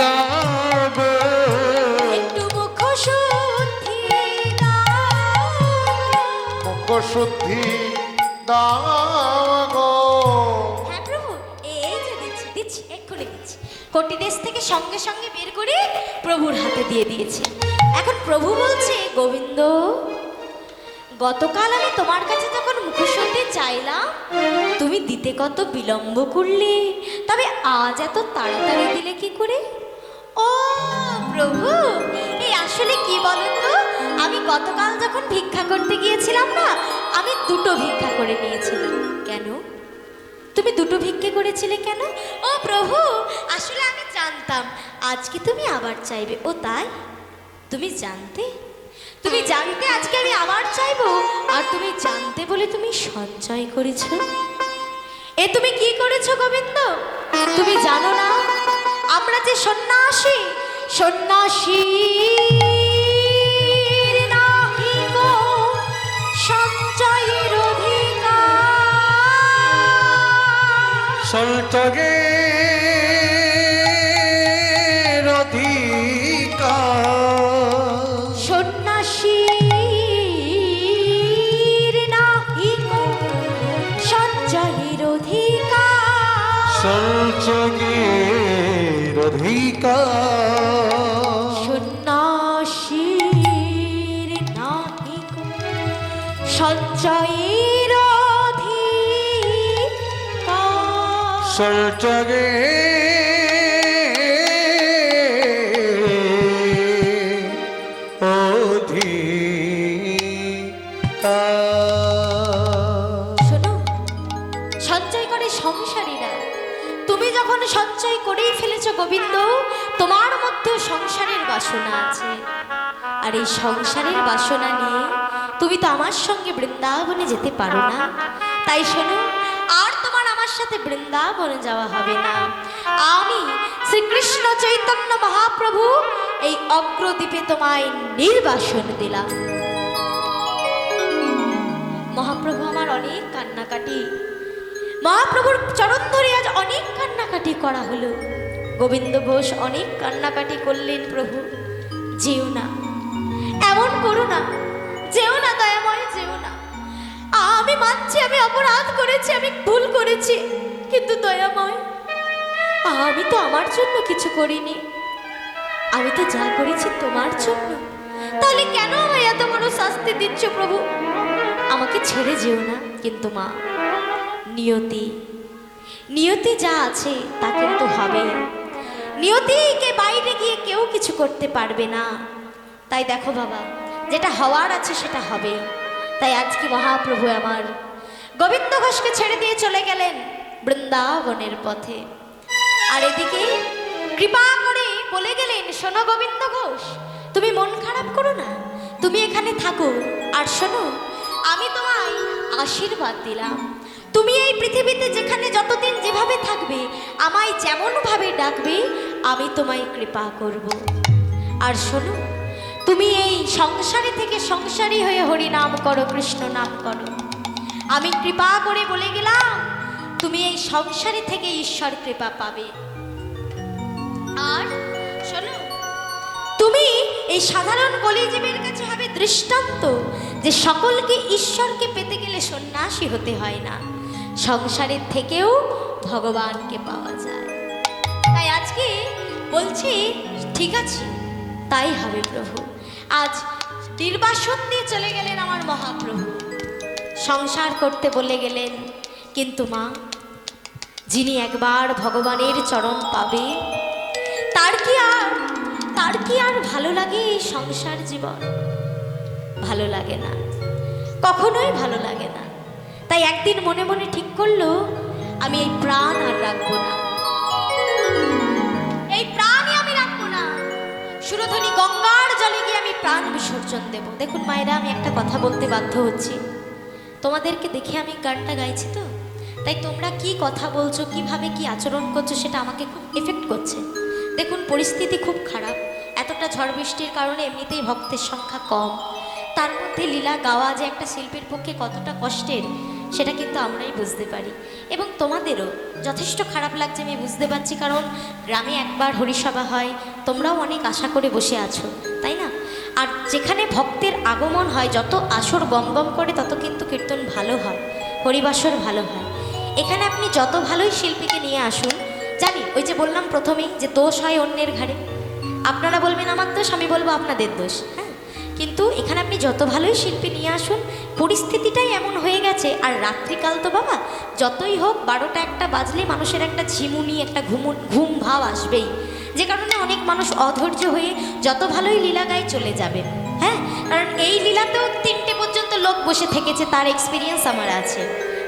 দাব একটু মুখ শুদ্ধি দাও। মুখ শুদ্ধি দাও গো হ্যাঁ প্রভু, এই যে দিচ্ছি দিচ্ছি, এক্ষুনি দিচ্ছি। কোটি দেশ থেকে সঙ্গে সঙ্গে বের করে প্রভুর হাতে দিয়ে দিয়েছে। এখন প্রভু বলছে, গোবিন্দ গতকাল আমি তোমার কাছে যখন মুখশুদ্ধি চাইলাম, তুমি দিতে কত বিলম্ব করলে, তবে আজ এত তাড়াতাড়ি দিলে কি করে? ও প্রভু, এই আসলে কি বলতো, আমি গতকাল যখন ভিক্ষা করতে গিয়েছিলাম না, আমি দুটো ভিক্ষা করে নিয়েছিলাম। কেন তুমি দুটো ভিক্ষে করেছিলে কেন? ও প্রভু, আসলে আমি জানতাম আজকে তুমি আবার চাইবে। ও তাই? তুমি জানতে আজকে আমি আবার চাইবো, আর তুমি জানতে বলে তুমি সঞ্চয় করেছো। এ তুমি কি করেছো গোবিন্দ? তুমি জানো না আমরা যে সন্ন্যাসী, সন্ন্যাসীর নাহি গো সঞ্চয়ের অধিকার। সন্তগের অধিকার সন্ন্যাসীর নাহি গো সঞ্চয়ের অধিকার। সন্তগের অধিকার সন্ন্যাসীর নাহি গো সঞ্চয়ের অধিকার। সন্তগে অধিকার শোনো, সঞ্চয় করে সংসারীরা। তুমি যখন সঞ্চয় করেই ফেলেছো গোবিন্দ, তোমার মধ্যে সংসারের বাসনা আছে, আর এই সংসারের বাসনা নিয়ে তুমি তো আমার সঙ্গে বৃন্দাবনে যেতে পারো না। তাই শোনো, আর তোমার আমার সাথে বৃন্দাবনে যাওয়া হবে না। আমি শ্রীকৃষ্ণ চৈতন্য মহাপ্রভু এই অগ্রদ্বীপে তোমায় নির্বাসন দিলাম। মহাপ্রভু আমার অনেক কান্নাকাটি, মহাপ্রভুর চরণ ধরে আজ অনেক কান্নাকাটি করা হলো। গোবিন্দ ঘোষ অনেক কান্নাকাটি করলেন, প্রভু যেও না, আমি মানছি আমি অপরাধ করেছি, আমি ভুল করেছি, কিন্তু দয়াময় আমি তো আমার জন্য কিছু করিনি, আমি তো যা করেছি তোমার জন্য। তাহলে কেন আমায় এত বড় শাস্তি দিচ্ছ প্রভু? আমাকে ছেড়ে যেও না। কিন্তু মা, নিয়তি নিয়তি যা আছে তা কিন্তু হবে। নিয়তিকে বাইরে গিয়ে কেউ কিছু করতে পারবে না। তাই দেখো বাবা, যেটা হওয়ার আছে সেটা হবে। তাই আজকে মহাপ্রভু আমার গোবিন্দ ঘোষকে ছেড়ে দিয়ে চলে গেলেন বৃন্দাবনের পথে। আর এদিকে কৃপা করে বলে গেলেন, শোনো গোবিন্দ ঘোষ, তুমি মন খারাপ করো না, তুমি এখানে থাকো। আর শোনো, আমি তোমায় আশীর্বাদ দিলাম, তুমি এই পৃথিবীতে যেখানে যতদিন যেভাবে থাকবে, আমায় যেমনভাবে ডাকবে, আমি তোমায় কৃপা করব। আর শোনো, তুমি এই সংসারে থেকে সংসারী হয়ে হরি নাম করো, কৃষ্ণ নাম করো। আমি কৃপা করে বলে গেলাম, তুমি এই সংসারে থেকে ঈশ্বর কৃপা পাবে। আর শোনো, তুমি এই সাধারণ কলিজীবের কাছে হবে দৃষ্টান্ত যে সকলকে ঈশ্বরকে পেতে গেলে সন্ন্যাসী হতে হয় না, সংসারের থেকেও ভগবানকে পাওয়া যায়। তাই আজকে বলছি, ঠিক আছে, তাই হবে প্রভু। আজ নির্বাসন দিয়ে চলে গেলেন আমার মহাপ্রভু, সংসার করতে বলে গেলেন। কিন্তু মা, যিনি একবার ভগবানের চরণ পাবে, তার কি আর ভালো লাগে এই সংসার জীবন? ভালো লাগে না, কখনোই ভালো লাগে না। তাই একদিন মনে মনে ঠিক করলো, আমি এই প্রাণ আর রাখবো না, এই প্রাণই আমি রাখবো না। সুরধনী গঙ্গার জলে গিয়ে আমি প্রাণ বিসর্জন দেব। দেখুন মায়েরা, আমি একটা কথা বলতে বাধ্য হচ্ছি, তোমাদেরকে দেখে আমি গানটা গাইছি তো, তাই তোমরা কি কথা বলছো, কিভাবে কি আচরণ করছো, সেটা আমাকে খুব এফেক্ট করছে। দেখুন, পরিস্থিতি খুব খারাপ, এতটা ঝড় বৃষ্টির কারণে এমনিতেই ভক্তের সংখ্যা কম, তার মধ্যে লীলা গাওয়া যে একটা শিল্পীর পক্ষে কতটা কষ্টের, সেটা কিন্তু আমরাই বুঝতে পারি। এবং তোমাদেরও যথেষ্ট খারাপ লাগছে আমি বুঝতে পারছি, কারণ গ্রামে একবার হরিসভা হয়, তোমরাও অনেক আশা করে বসে আছো, তাই না? আর যেখানে ভক্তের আগমন হয়, যত আসর গম গম করে, তত কিন্তু কীর্তন ভালো হয়, হরিবাসর ভালো হয়। এখানে আপনি যত ভালোই শিল্পীকে নিয়ে আসুন, জানি ওই যে বললাম প্রথমেই যে দোষ হয় অন্যের ঘাড়ে, আপনারা বলবেন আমার দোষ, আমি বলবো আপনাদের দোষ, হ্যাঁ। কিন্তু এখানে আপনি যত ভালোই শিল্পী নিয়ে আসুন, পরিস্থিতিটাই এমন হয়ে গেছে। আর রাত্রিকাল তো বাবা, যতই হোক 12টা 1টা বাজলে মানুষের একটা ঝিমুনি, একটা ঘুম ভাব আসবেই, যে কারণে অনেক মানুষ অধৈর্য হয়ে যত ভালোই লীলা গায়ে চলে যাবে, হ্যাঁ। কারণ এই লীলাতেও 3টে পর্যন্ত লোক বসে থেকেছে, তার এক্সপিরিয়েন্স আমার আছে,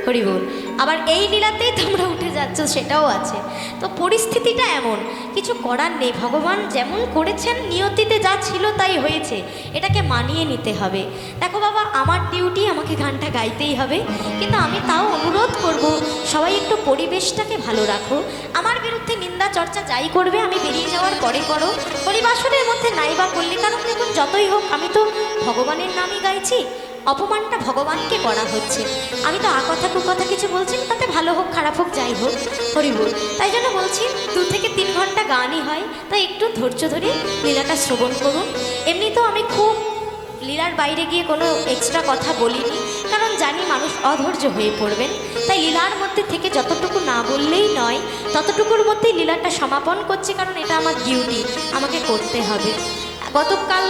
হরি বল। আবার এই লীলাতেই তোমরা উঠে যাচ্ছ, সেটাও আছে। তো পরিস্থিতিটা এমন, কিছু করার নেই, ভগবান যেমন করেছেন, নিয়তিতে যা ছিল তাই হয়েছে, এটাকে মানিয়ে নিতে হবে। দেখো বাবা, আমার ডিউটি, আমাকে গানটা গাইতেই হবে, কিন্তু আমি তাও অনুরোধ করব, সবাই একটু পরিবেশটাকে ভালো রাখো। আমার বিরুদ্ধে নিন্দা চর্চা যাই করবে, আমি বেরিয়ে যাওয়ার পরে করো, পরিবাসনের মধ্যে নাইবা করলে, কারণ দেখুন যতই হোক আমি তো ভগবানের নামই গাইছি, অপমানটা ভগবানকে করা হচ্ছে। আমি তো কথা কুকথা কিছু বলছি, তাতে ভালো হোক খারাপ হোক যাই হোক, হরি বল। তাই জন্য বলছি 2 থেকে 3 ঘন্টা গানই হয়, তাই একটু ধৈর্য ধরে লীলাটা শ্রবণ করুন। এমনিতেও আমি খুব লীলার বাইরে গিয়ে কোনো এক্সট্রা কথা বলিনি, কারণ জানি মানুষ অধৈর্য হয়ে পড়বেন। তাই লীলার মধ্যে থেকে যতটুকু না বললেই নয়, ততটুকুর মধ্যেই লীলাটা সমাপন করছি, কারণ এটা আমার ডিউটি, আমাকে করতে হবে। গতকাল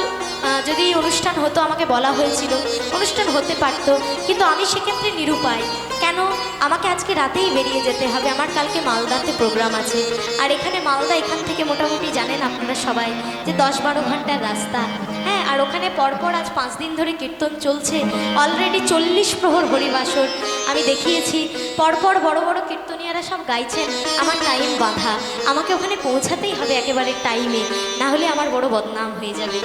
যদি অনুষ্ঠান হতো, আমাকে বলা হয়েছিল অনুষ্ঠান হতে পারত, কিন্তু আমি সেক্ষেত্রে নিরুপায়। কেন? আমাকে আজকে রাতেই বেরিয়ে যেতে হবে, আমার কালকে মালদাতে প্রোগ্রাম আছে। আর এখানে মালদা, এখান থেকে মোটামুটি জানেন আপনারা সবাই যে 10-12 ঘন্টার রাস্তা, হ্যাঁ। আর ওখানে পরপর আজ 5 দিন ধরে কীর্তন চলছে, অলরেডি 40 প্রহর হরিবাসর আমি দেখিয়েছি, পরপর বড় বড় কীর্তনীয়ারা সব গাইছেন। আমার টাইম বাঁধা, আমাকে ওখানে পৌঁছাতেই হবে একেবারে টাইমে, না হলে আমার বড় বদনাম হয়ে যাবে,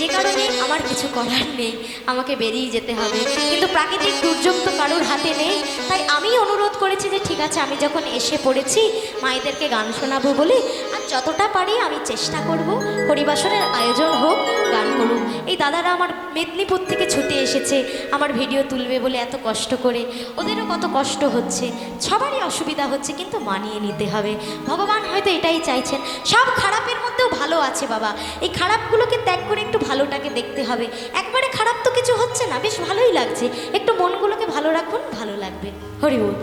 যে কারণে আমার কিছু করার নেই, আমাকে বেরিয়ে যেতে হবে। কিন্তু প্রাকৃতিক দুর্যোগ তো কারোর হাতে নেই, তাই আমি অনুরোধ করেছি যে ঠিক আছে, আমি যখন এসে পড়েছি মায়েদেরকে গান শোনাবো বলে, আর যতটা পারি আমি চেষ্টা করব হরিবাসনের আয়োজন হোক, গান করুক। এই দাদারা আমার মেদিনীপুর থেকে ছুটে এসেছে আমার ভিডিও তুলবে বলে এত কষ্ট করে, ওদেরও কত কষ্ট হচ্ছে, সবারই অসুবিধা হচ্ছে, কিন্তু মানিয়ে নিতে হবে। ভগবান হয়তো এটাই চাইছেন, সব খারাপের মধ্যেও ভালো আছে বাবা, এই খারাপগুলোকে ত্যাগ করে একটু ভালোটাকে দেখতে হবে। একবারে খারাপ তো কিছু হচ্ছে না, বেশ ভালোই লাগছে, একটু মনগুলোকে ভালো রাখুন, ভালো লাগবে। হরি বল।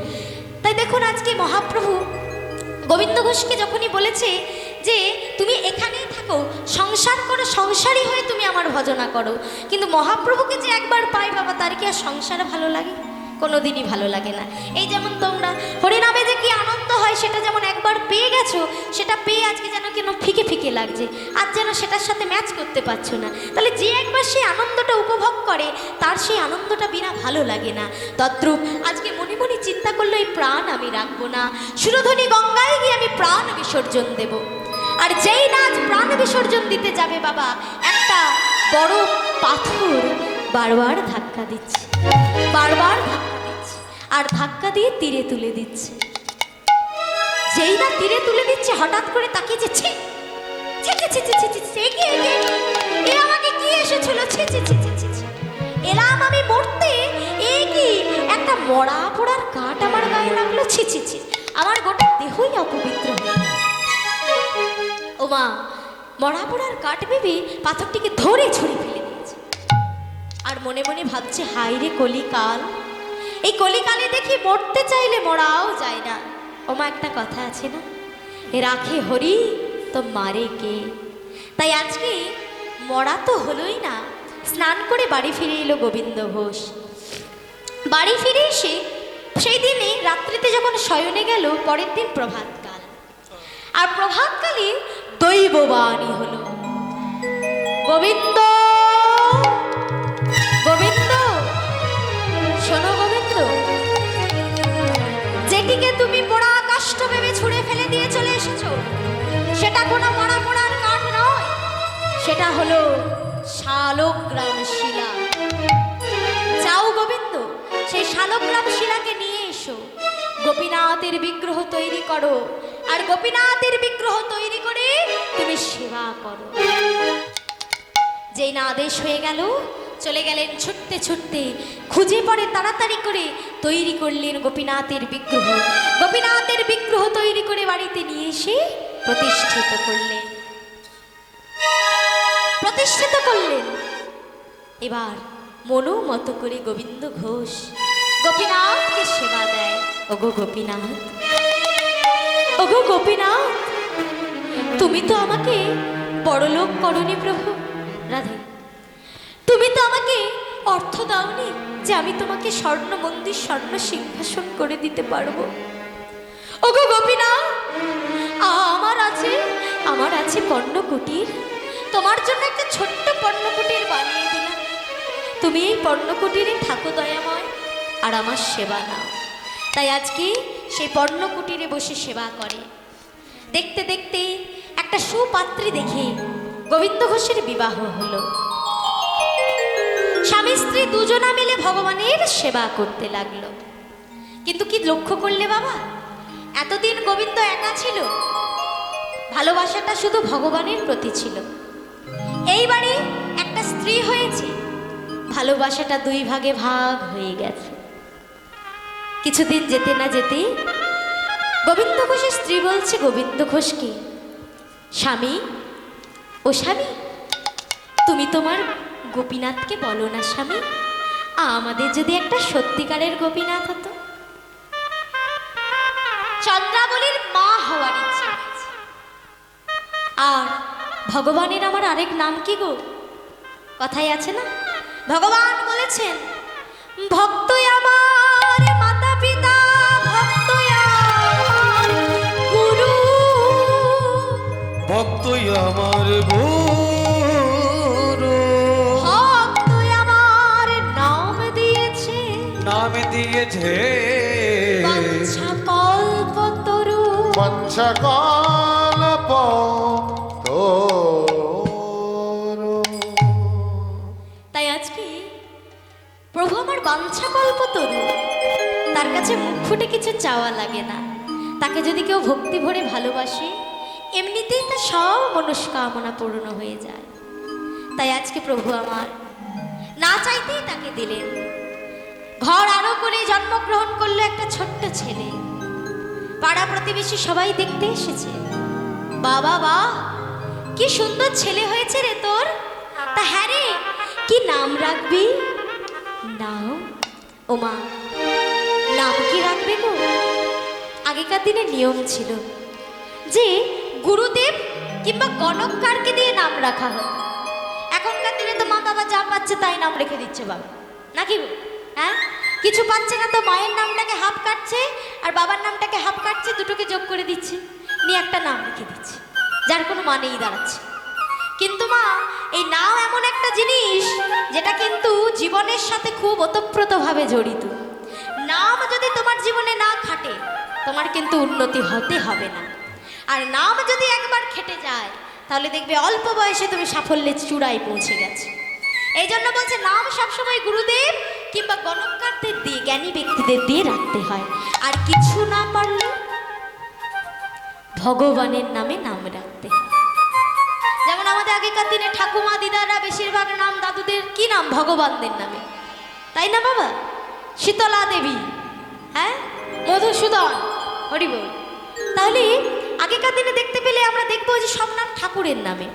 তাই দেখুন আজকে মহাপ্রভু গোবিন্দ ঘোষকে যখনই বলেছে যে তুমি এখানেই থাকো, সংসার করো, সংসারী হয়ে তুমি আমার ভজনা করো, কিন্তু মহাপ্রভুকে যে একবার পাই বাবা, তার কি আর সংসার ভালো লাগে? কোনো দিনই ভালো লাগে না। এই যেমন তোমরা হরিনামে যে কি আনন্দ হয়, সেটা যেমন একবার পেয়ে গেছো, সেটা পেয়ে আজকে যেন কেন ফিকে ফিকে লাগছে, আজ যেন সেটার সাথে ম্যাচ করতে পারছো না। তাহলে যে একবার সেই আনন্দটা উপভোগ করে, তার সেই আনন্দটা বিনা ভালো লাগে না। তদ্রূপ আজকে মনে মনে চিন্তা করলো এই প্রাণ আমি রাখবো না, সুরধ্বনি গঙ্গায় গিয়ে আমি প্রাণ বিসর্জন দেব। আর যেই নাচ প্রাণ বিসর্জন দিতে যাবে বাবা, একটা বড় পাথর বারবার ধাক্কা দিচ্ছে, বারবার ধাক্কা দিচ্ছে, আর ধাক্কা দিয়ে তীরে তুলে দিচ্ছে। যেই না তীরে তুলে দিচ্ছে, হঠাৎ করে তাকিয়ে যে ছি ছি ছি ছি ছি ছি ছি, এ আমাকে কি এসেছিল, ছি ছি ছি ছি ছি ছি, এলাম আমি মরতে, এই কি একটা মরা পোড়ার কাঠ আমার গায়ে লাগলো, ছি ছি ছি, আমার গোটা দেহই অপবিত্র হয়ে গেল। ও মা, মরা পোড়ার কাঠ ভেবে পাথরটিকে ধরে ছুঁড়ে ফেলে দিয়েছে, আর মনে মনে ভাবছে হায় রে কলিকাল, এই কলিকালে দেখি মরতে চাইলে মরাও যায় না। ও মা, একটা কথা আছে না, রাখে হরি তো মারে কে? তাই আজকে মরা তো হলোই না, স্নান করে বাড়ি ফিরে এলো গোবিন্দ ঘোষ। বাড়ি ফিরে এসে সেই দিনে রাত্রিতে যখন শয়নে গেল, পরের দিন প্রভাতকাল, আর প্রভাতকালে দৈববাণী হলো, গোবিন্দ গোবিন্দ শোনো গোবিন্দ, যেটিকে তুমি পোড়া কাষ্ঠ ভেবে ছুঁড়ে ফেলে দিয়ে চলে এসেছো, সেটা কোনো মরা পোড়ার কাঠ নয়, সেটা হলো শালগ্রাম শিলা। যাও গোবিন্দ, সেই শালগ্রাম শিলাকে নিয়ে এসো, গোপীনাথের বিগ্রহ তৈরি করো, আর গোপীনাথের বিগ্রহ তৈরি করে তুমি সেবা করো। যেই না আদেশ হয়ে গেল, চলে গেলেন ছুটতে ছুটতে, খুঁজে পড়ে তাড়াতাড়ি করে তৈরি করলেন গোপীনাথের বিগ্রহ। গোপীনাথের বিগ্রহ তৈরি করে বাড়িতে নিয়ে এসে প্রতিষ্ঠিত করলেন, প্রতিষ্ঠিত করলেন। এবার মনো মতো করে গোবিন্দ ঘোষ গোপীনাথকে সেবা দেয়। ওগো গোপীনাথ, ওগো গোপীনাথ, তুমি তো আমাকে বড়লোক করনি প্রভু। রাধে, তুমি তো আমাকে অর্থ দাওনি যে আমি তোমাকে স্বর্ণ মন্দির, স্বর্ণ সিংহাসন করে দিতে পারবো। ওগো গোপীনাথ, আমার আছে পর্ণকুটির, তোমার জন্য একটা ছোট্ট পর্ণকুটির বানিয়ে দিলাম, তুমি এই পর্ণকুটিরে থাকো দয়াময়, আর আমার সেবা নাও। তাই আজকে সেই পর্ণকুটিরে বসে সেবা করে। দেখতে দেখতে একটা সুপাত্রী দেখে গোবিন্দ ঘোষের বিবাহ হলো। স্বামী স্ত্রী দুজনা মিলে ভগবানের সেবা করতে লাগলো। কিন্তু কি লক্ষ্য করলে বাবা, এতদিন গোবিন্দ একা ছিল, ভালোবাসাটা শুধু ভগবানের প্রতি ছিল। এইবারে একটা স্ত্রী হয়েছে, ভালোবাসাটা দুই ভাগে ভাগ হয়ে গেছে। কিছুদিন যেতে না যেতে গোবিন্দ ঘোষের স্ত্রী বলছে গোবিন্দ ঘোষকে, স্বামী, ও স্বামী, তুমি তোমার গোপীনাথকে বলো না স্বামী, আমাদের যদি একটা সত্যিকারের গোপীনাথ হতো। চন্দ্রাবলীর মা হওয়ার ইচ্ছা হয়েছে। আর ভগবানের আমার আরেক নাম কি গো? কথাই আছে না, ভগবান বলেছেন ভক্তই আমার মাতা পিতা, ভক্তই আমার গুরু, ভক্তই আমার গুরু, ভক্তই আমার নাম দিয়েছে, নাম দিয়েছে বাঞ্ছা কল্পতরু, বাঞ্ছা কল্পতরু। তাই আজকে প্রভু আমার বাঞ্ছা কল্পতরু, তার কাছে মুখ ফুটে কিছু চাওয়া লাগে না। তাকে যদি কেউ ভক্তি ভরে ভালোবাসে, এমনিতেই তার সব মনস্কামনা পূর্ণ হয়ে যায়। তাই আজকে প্রভু আমার না চাইতেই তাকে দিলেন। ঘর আরো করে জন্মগ্রহণ করলো একটা ছোট্ট ছেলে। পাড়া প্রতিবেশী সবাই দেখতে এসেছে। বাবা বাহ, কি সুন্দর ছেলে হয়েছে রে তোর। তা হ্যাঁ রে, কি নাম রাখবি? নাম? ওমা, নাম কি রাখবে গো? আগেকার দিনে নিয়ম ছিল যে গুরুদেব কিংবা গণককারকে দিয়ে নাম রাখা হতো। এখনকার দিনে তো মা বাবা যা পাচ্ছে তাই নাম রেখে দিচ্ছে বাবা, নাকি? হ্যাঁ, কিছু পাচ্ছে না তো মায়ের নামটাকে হাফ কাটছে আর বাবার নামটাকে হাফ কাটছে, দুটোকে যোগ করে দিচ্ছে, নিয়ে একটা নাম রেখে দিচ্ছে, যার কোনো মানেই দাঁড়াচ্ছে। কিন্তু মা, এই নাম এমন একটা জিনিস যেটা কিন্তু জীবনের সাথে খুব ওতপ্রোতভাবে জড়িত। নাম যদি তোমার জীবনে না খাটে, তোমার কিন্তু উন্নতি হতে হবে না। আর নাম যদি একবার খেটে যায়, তাহলে দেখবে অল্প বয়সে তুমি সাফল্যের চূড়ায় পৌঁছে গেছে। এই জন্য বলছে নাম সবসময় গুরুদেব কিংবা গণককারদের দিয়ে, জ্ঞানী ব্যক্তিদের দিয়ে রাখতে হয়। আর কিছু না পারলে ভগবানের নামে নাম রাখতে হয়। যেমন আমাদের আগেকার দিনে ঠাকুমা দিদারা বেশিরভাগ নাম দাদুদের কি নাম? ভগবানদের নামে, তাই না বাবা? শীতলা দেবী, হ্যাঁ, মধুসূদন, হরিবল। তাহলে আগেকার দিনে দেখতে পেলে আমরা দেখবো যে সব নাম ঠাকুরের নামে।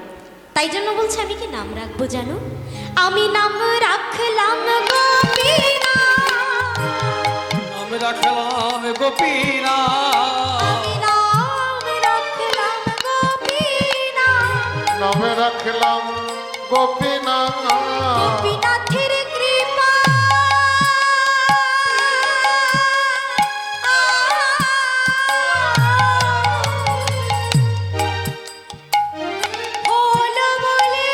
তাই জন্য বলছে আমি কি নাম রাখবো জানো? আমি নাম রাখলাম গোপীনা। নাম রাখলাম গোপীনা। আমি নাম রাখলাম গোপীনা। নামে রাখলাম গোপীনাথ। গোপীনাথের কৃপা হলো বলে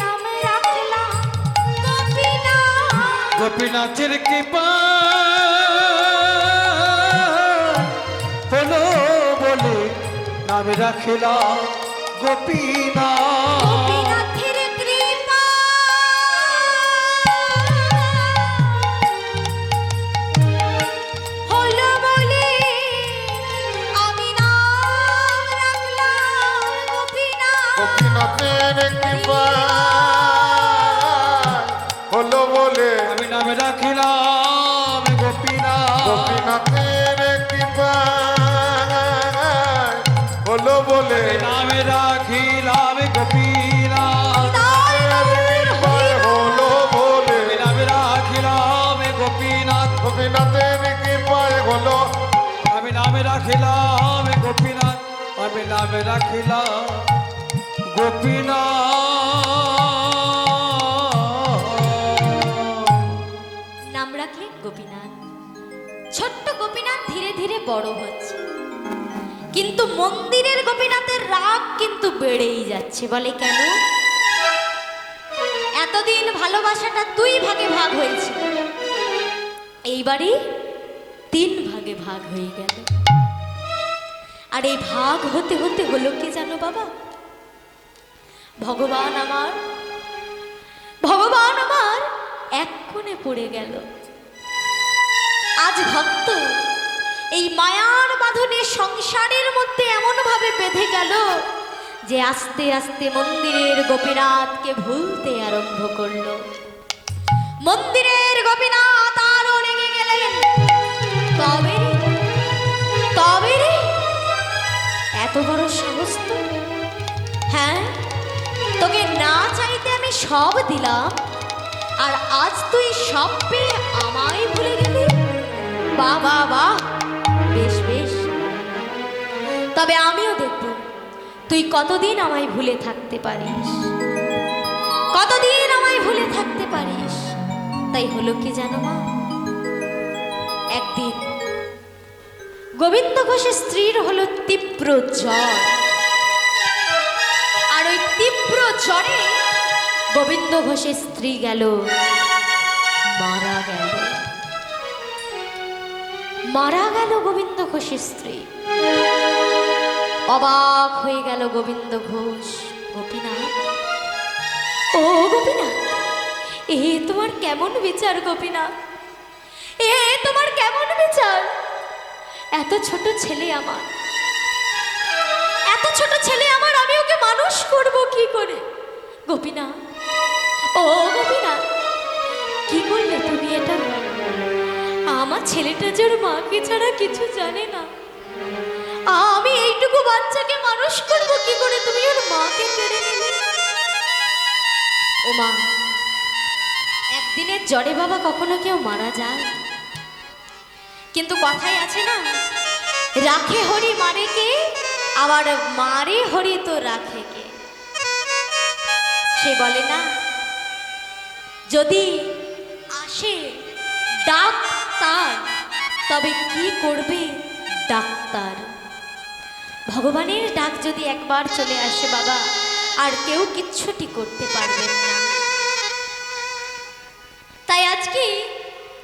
নাম রাখলাম গোপীনাথ। গোপীনাথের কৃপা হলো বলে নাম রাখিলাম গোপীনাথ। গোপীনাথের কৃপা হলো বলে আমি নাম রাখলাম গোপীনাথ। গোপীনাথের কৃপা হলো বলে আমি নাম রাখিলাম গোপীনাথ। গোপীনাথের কৃপা হলো বলে নাম রাখিলাম গোপীনাথ। হলো বলে নাম রাখিলাম গোপীনাথ। গোপীনাথের কৃপায় হলো। আমি নাম রাখিলাম গোপীনাথ। আমি নাম রাখিলাম গোপীনাথ। নাম রাখলেন গোপীনাথ। ছোট্ট গোপীনাথ ধীরে ধীরে বড় হচ্ছে, কিন্তু মন্দিরের গোপীনাথের রাগ কিন্তু বেড়েই যাচ্ছে। বলে কেন? এতদিন ভালোবাসাটা 2 ভাগে ভাগ হয়েছে, এইবারই 3 ভাগে ভাগ হয়ে গেল। আর এই ভাগ হতে হতে হলো কি জানো বাবা? ভগবান আমার এক কোণে পড়ে গেল। আজ ভক্ত এই মায়ার বাঁধনে সংসারের মধ্যে এমন ভাবে বেঁধে গেল যে আস্তে আস্তে মন্দিরের গোপীনাথকে ভুলতে আরম্ভ করলো। মন্দিরের গোপীনাথ আরো রেগে গেলেন। তবে রে, এত বড় সাহস তো? হ্যাঁ, তোকে না চাইতে আমি সব দিলাম, আর আজ তুই সব পেয়ে আমায় ভুলে গেলি? বাহ বাহ বাহ, বেশ বেশ, তবে আমিও দেখব তুই কতদিন আমায় ভুলে থাকতে পারিস, কতদিন আমায় ভুলে থাকতে পারিস। তাই হলো কি জানো মা? একদিন গোবিন্দ ঘোষের স্ত্রীর হলো তীব্র জ্বর, আর ওই তীব্র জ্বরে গোবিন্দ ঘোষের স্ত্রী গেল মারা গেল গোবিন্দ ঘোষের স্ত্রী। অবাক হয়ে গেল গোবিন্দ ঘোষ। গোপীনাথ, ও গোপীনাথ, এ তোমার কেমন বিচার গোপীনাথ? এ তোমার কেমন বিচার? এত ছোট ছেলে আমার, এত এত ছোট ছেলে আমার, আমি ওকে মানুষ করব কি করে? গোপীনাথ, ও গোপীনাথ, কি করলে তুমি এটা? আমার ছেলেটা যে ওর মাকে ছাড়া কিছু জানে না, আমি এইটুকু বাচ্চাকে মানুষ করব কি করে? তুমি ওর মাকে কেড়ে নিলে। ও মা, একদিনের জ্বরে বাবা কখনো কেউ মারা যায়? কিন্তু কথাই আছে না, রাখে হরি মারে কে, আবার মারে হরি তো রাখে কে। সে বলে না, যদি আসে ডাক্তার তবে কি করবে ডাক্তার? ভগবানের ডাক যদি একবার চলে আসে বাবা, আর কেউ কিচ্ছুটি করতে পারবেন না। তাই আজকে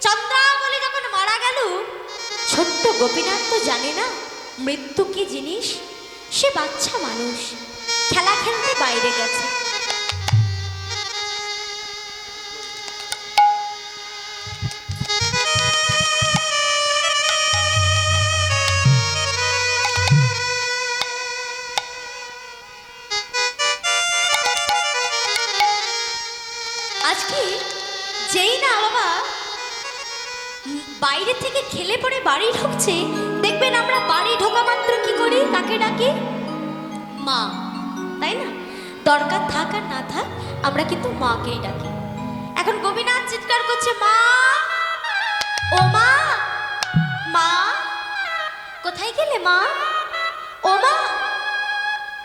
চন্দ্রা বলে যখন মারা গেল, ছোট্ট গোপীনাথ তো জানে না মৃত্যু কি জিনিস। সে বাচ্চা মানুষ, খেলা খেলতে বাইরে গেছে। আজকে যেই না বাবা বাইরে থেকে খেলে পরে বাড়ি ঢুকছে, দেখবেন আমরা বাড়ি ঢোকা মাত্র কি করি? কাকে ডাকি? মা, তাই না? দরকার থাক আর না থাক, আমরা কিন্তু মাকেই ডাকি। এখন গোপীনাথ চিৎকার করছে, মা, ও মা, মা কোথায় গেলে মা? ও মা,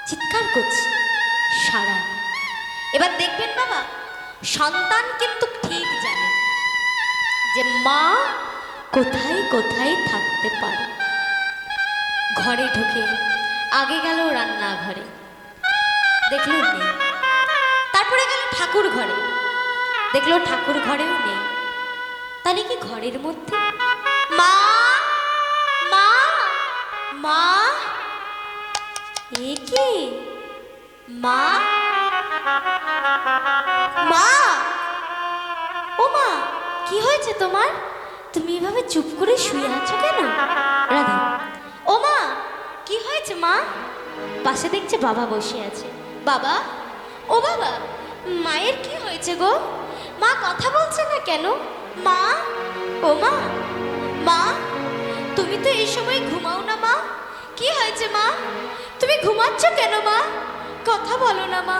চিৎকার করছে সারা। এবার দেখবেন বাবা, সন্তান কিন্তু ঠিক জানে যে মা কোথায় কোথায় থাকতে পারে। ঘরে ঢুকে আগে গেল রান্নাঘরে, দেখলো নেই। তারপরে গেল ঠাকুর ঘরে, দেখলো ঠাকুর ঘরেও নেই। তাহলে কি ঘরের মধ্যে? মা, মা, মা, এ কি মা? মা, ও মা, কি হয়েছে তোমার? তুমি এভাবে চুপ করে শুয়ে আছো কেন? রাধা, ও মা, কি হয়েছে মা? পাশে দেখছে বাবা বসে আছে। বাবা, ও বাবা, মায়ের কি হয়েছে গো? মা কথা বলছে না কেন? মা, ও মা, মা, তুমি তো এই সময় ঘুমাও না মা। কি হয়েছে মা? তুমি ঘুমাচ্ছ কেন মা? কথা বলো না মা,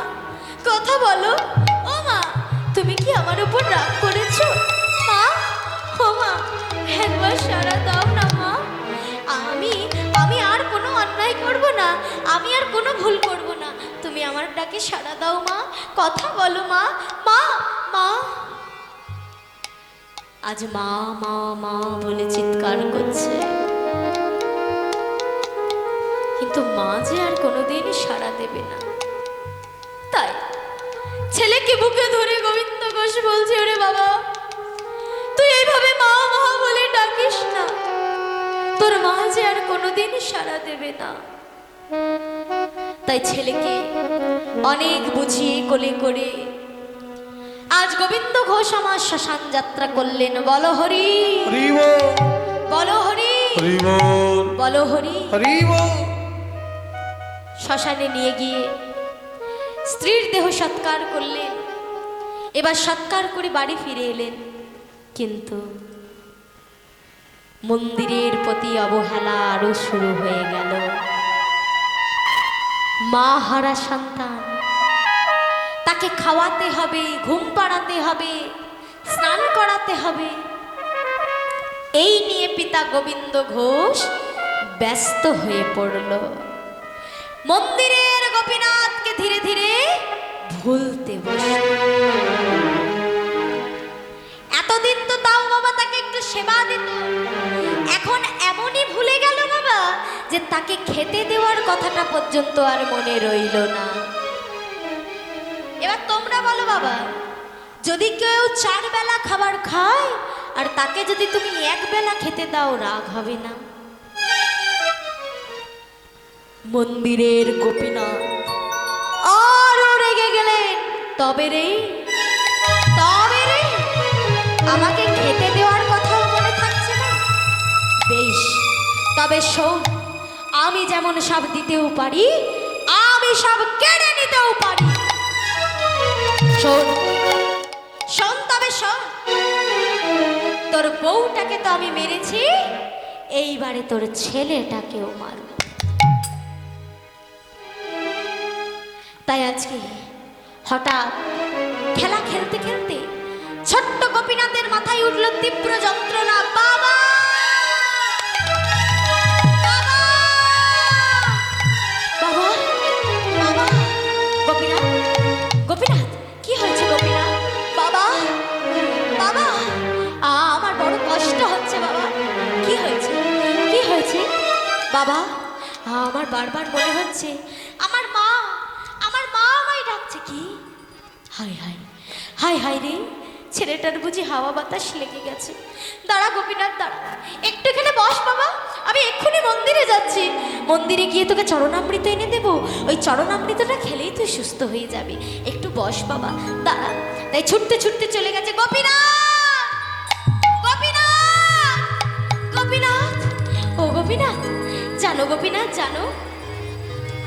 কথা বলো। ও মা, তুমি কি আমার উপর রাগ করেছো? মা, ও মা, একবার সারা দাও না মা। আমি আর কোনো অন্যায় করব না, আমি আর কোনো ভুল করব না। তুমি আমার ডাকে সাড়া দাও মা, কথা বলো মা। মা, মা, আজ মা মা মা বলে চিৎকার করছে, কিন্তু মা যে আর কোনোদিন সাড়া দেবে না। তাই ছেলেকে বুকে ধরে গোবিন্দ ঘোষ বলছে, ওরে বাবা, তুই এইভাবে মা মা বলে ডাকিস না, তোর মা যে আর কোনোদিন সাড়া দেবে না। তাই ছেলেকে অনেক বুঝিয়ে কোলে করে আজ গোবিন্দ ঘোষ আমার শ্মশান যাত্রা করলেন। বলো হরি, বলো হরি, বলো হরি। শ্মশানে নিয়ে গিয়ে স্ত্রীর দেহ সৎকার করলেন। এবার সৎকার করে বাড়ি ফিরে এলেন, কিন্তু মন্দিরের প্রতি অবহেলা আরো শুরু হয়ে গেল। মা হারা সন্তান, তাকে খাওয়াতে হবে, ঘুম পাড়াতে হবে, স্নান করাতে হবে, এই নিয়ে পিতা গোবিন্দ ঘোষ ব্যস্ত হয়ে পড়ল। মন্দিরের গোপীনাথকে ধীরে ধীরে ভুলতে বসল। এতদিন তো তাও বাবা তাকে একটু সেবা দিত, এখন এমনই ভুলে গেল বাবা যে তাকে খেতে দেওয়ার কথাটা পর্যন্ত আর মনে রইল না। এবার তোমরা বলো বাবা, যদি কেউ 4 বেলা খাবার খায় আর তাকে যদি তুমি 1 বেলা খেতে দাও, রাগ হবে না? মন্দিরের গোপীনাথ আরো রেগে গেলেন। তবে রে, তবে রে, আমাকে খেতে দেওয়ার কথাও মনে থাকছে না? বেশ, তবে শোন, আমি যেমন সব দিতেও পারি, সব কেড়ে নিতেও পারি। শোন শোন তবে শোন, তোর বউটাকে তো আমি মেরেছি, এইবারে তোর ছেলেটাকেও মারব। তাই আজকে হঠাৎ খেলা খেলতে খেলতে ছোট্ট গোপীনাথের মাথায় উঠল তীব্র যন্ত্রণা। বাবা বাবা বাবা বাবা, গোপীনাথ গোপীনাথ, কি হয়েছে গোপীনাথ? বাবা বাবা, আমার বড় কষ্ট হচ্ছে বাবা। কি হয়েছে কি হয়েছে বাবা? আমার বারবার মনে হচ্ছে আমার মা আমায় ডাকছে। কি হায় হায় হায় হায় রে, ছেলেটার বুঝি হাওয়া বাতাস লেগে গেছে। দাঁড়া গোপীনাথ দাঁড়া, একটু এখানে বস বাবা, আমি এক্ষুনি মন্দিরে যাচ্ছি। মন্দিরে গিয়ে তোকে চরণামৃত এনে দেবো, ওই চরণামৃতটা খেলেই তুই সুস্থ হয়ে যাবি। একটু বস বাবা, দাঁড়া। তাই ছুটতে ছুটতে চলে গেছে গোপীনাথ গোপীনাথ গোপীনাথ। ও গোপীনাথ, জানো গোপীনাথ জানো,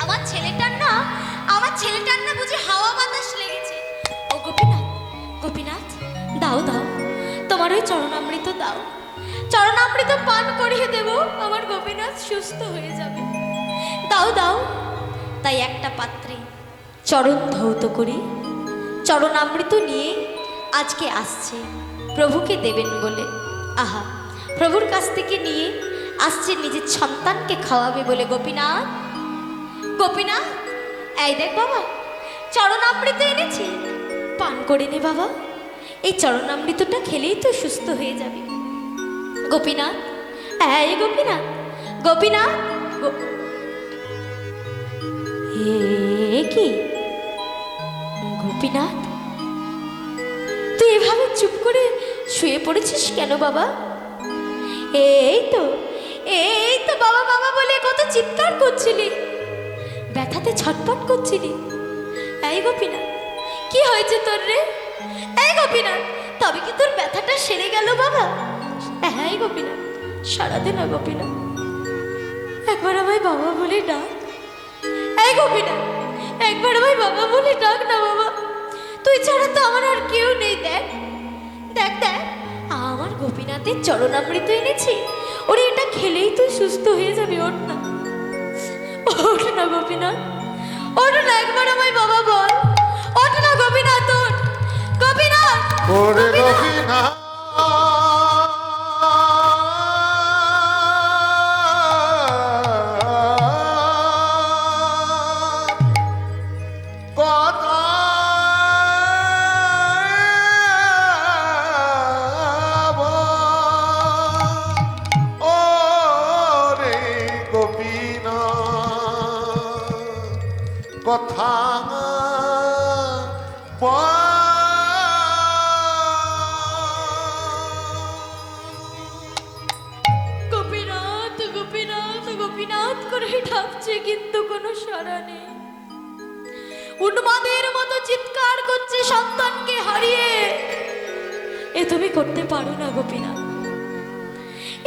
আমার ছেলেটার না বুঝি হাওয়া বাতাস লেগেছে। ও গোপীনাথ গোপীনাথ, দাও দাও তোমার ওই চরণামৃত দাও, চরণামৃত পান করিয়ে দেব, আমার গোপীনাথ সুস্থ হয়ে যাবে। দাও দাও। তাই একটা পাত্রে চরণ ধৌত করে চরণামৃত নিয়ে আজকে আসছে প্রভুকে দেবেন বলে। আহা, প্রভুর কাছ থেকে নিয়ে আসছে নিজের সন্তানকে খাওয়াবে বলে। গোপীনাথ গোপীনাথ, এই দেখ বাবা, চরণামৃত এনেছি, পান করে নে বাবা, এই চরণামৃতটা খেলেই তো সুস্থ হয়ে যাবে। গোপীনাথ, এই গোপীনাথ গোপীনাথ এ কি গোপীনাথ, তুই এভাবে চুপ করে শুয়ে পড়েছিস কেন বাবা? এই তো বাবা বাবা বলে কত চিৎকার করছিলি, ব্যথাতে ছটপট করছিলি। এই গোপীনাথ, কি হয়েছে তোর রে? এই গোপীনাথ, তবে কি তোর ব্যথাটা সেরে গেল বাবা? এই গোপীনাথ, সারা দে না গোপীনাথ, একবার আমায় বাবা বলে ডাক। এই গোপীনাথ, একবার আমায় বাবা বলে ডাক না বাবা, তুই ছাড়া তো আমার আর কেউ নেই। দেখ দেখ দেখ, আমার গোপীনাথের চরণামৃত এনেছি, ওরে এটা খেলেই তুই সুস্থ হয়ে যাবি। ওঠ না, ওঠ না গোপীনাথ, ওঠ না, একবার আমায় বাবা বল। ওঠ না গোপীনাথ, ওঠ গোপীনাথ, ওরে গোপীনাথ। গোপীনাথ, কথা বল, ওরে গোপীনাথ, কথা গোপীনাথ গোপীনাথ গোপীনাথ করে ডাকছে, কিন্তু কোনো সাড়া নেই। উন্মাদের মতো চিৎকার করছে সন্তানকে হারিয়ে। এ তুমি করতে পারো না গোপীনাথ,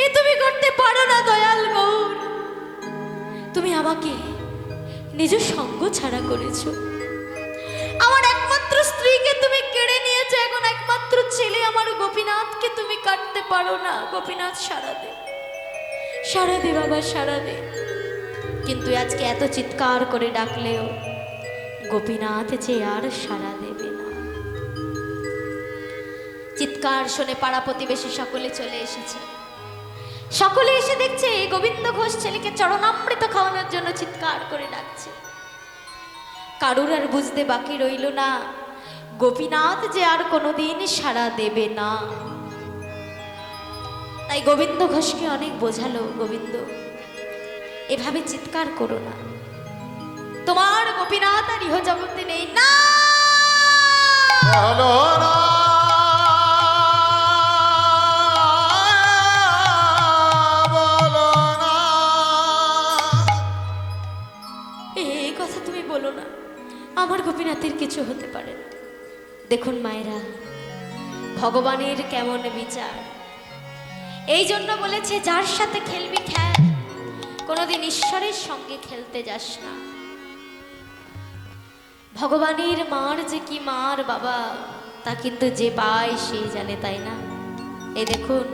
এ তুমি করতে পারো না দয়াল গৌর। তুমি আমাকে নিজ সঙ্গ ছাড়া করেছো, আমার একমাত্র স্ত্রীকে তুমি কেড়ে নিয়েছো, এখন একমাত্র ছেলে আমার গোপীনাথকে তুমি কাটতে পারো না। গোপীনাথ সাড়া দে, সাড়া দে বাবা, সাড়া দে। কিন্তু আজকে এত চিৎকার করে ডাকলেও গোপীনাথ যে আর সাড়া দেবে না। চিৎকার শুনে পাড়া প্রতিবেশী সকলে চলে এসেছে। সকলে এসে দেখছে গোবিন্দ ঘোষ ছেলেকে চরণামৃত খাওয়ানোর জন্য চিৎকার করে ডাকছে। কারুর আর বুঝতে বাকি রইল না গোপীনাথ যে আর কোনোদিন সাড়া দেবে না। তাই গোবিন্দ ঘোষকে অনেক বোঝালো, গোবিন্দ এভাবে চিৎকার করো না, তোমার গোপীনাথ আর ইহ জগতে নেই। না বলো না, বলো না, এই কথা তুমি বলো না, আমার গোপীনাথের কিছু হতে পারে না। দেখুন মায়েরা, ভগবানের কেমন বিচার। এই জন্য বলেছে যার সাথে খেলবি খেল, কোনোদিন ঈশ্বরের সঙ্গে খেলতে যাস না। ভগবানের মার যে কি মার বাবা, তা কিন্তু যে পায় সেই জানে, তাই না? এই দেখুন,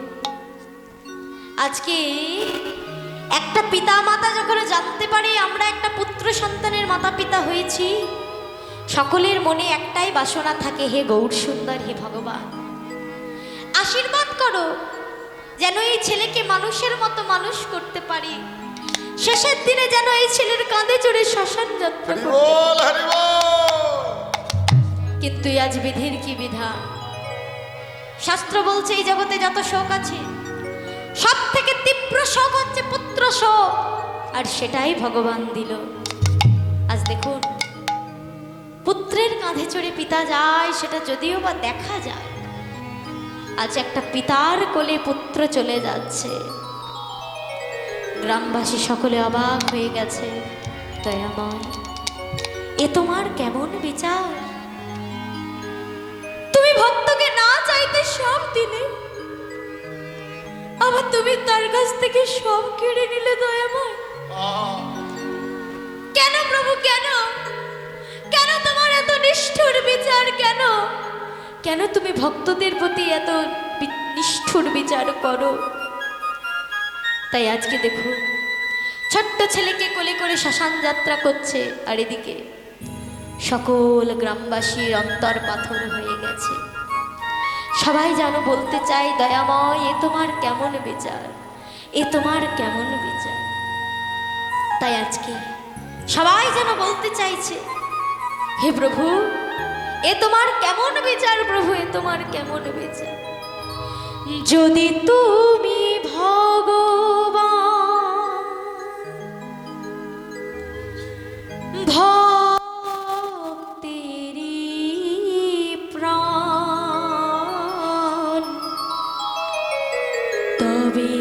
আজকে একটা পিতা মাতা যখন জানতে পারে আমরা একটা পুত্র সন্তানের মাতা পিতা হয়েছি, সকলের মনে একটাই বাসনা থাকে, হে গৌর সুন্দর, হে ভগবান আশীর্বাদ করো যেন এই ছেলেকে মানুষের মতো মানুষ করতে পারি, শেষের দিনে যেন এই ছেলের কাঁধে চড়ে শ্মশান যাত্রা হরি করতে। বল, হরি বল। কিন্তু আজ বিধির কি বিধান, শাস্ত্র বলছে এই জগতে যত শোক আছে সব থেকে তীব্র শোক হচ্ছে পুত্র শোক, আর সেটাই ভগবান দিল। আজ দেখুন, পুত্রের কাঁধে চড়ে পিতা যায়, সেটা যদিও বা দেখা যায়, আজ একটা পিতার কোলে পুত্র চলে যাচ্ছে। গ্রামবাসী সকলে অবাক হয়ে গেছে। দয়াময়, এ তোমার কেমন বিচার? তুমি ভক্তকে না চাইতে সব দিলে, আবার তুমি তার কাছ থেকে সব কেড়ে নিলে। দয়াময়, কেন প্রভু, কেন কেন তোমার এত নিষ্ঠুর বিচার? কেন কেন তুমি ভক্তদের প্রতি এত নিষ্ঠুর বিচার করো? তাই আজকে দেখুন, ছোট্ট ছেলেকে কোলে করে শ্মশান যাত্রা করছে, আর এদিকে সকল গ্রামবাসীর অন্তর পাথর হয়ে গেছে। সবাই যেন বলতে চায়, দয়াময়, এ তোমার কেমন বিচার, এ তোমার কেমন বিচার? তাই আজকে সবাই যেন বলতে চাইছে, হে প্রভু, এ তোমার কেমন বিচার? প্রভু, এ তোমার কেমন বিচার? যদি তুমি ভগবান ভক্তেরি প্রাণ, তবে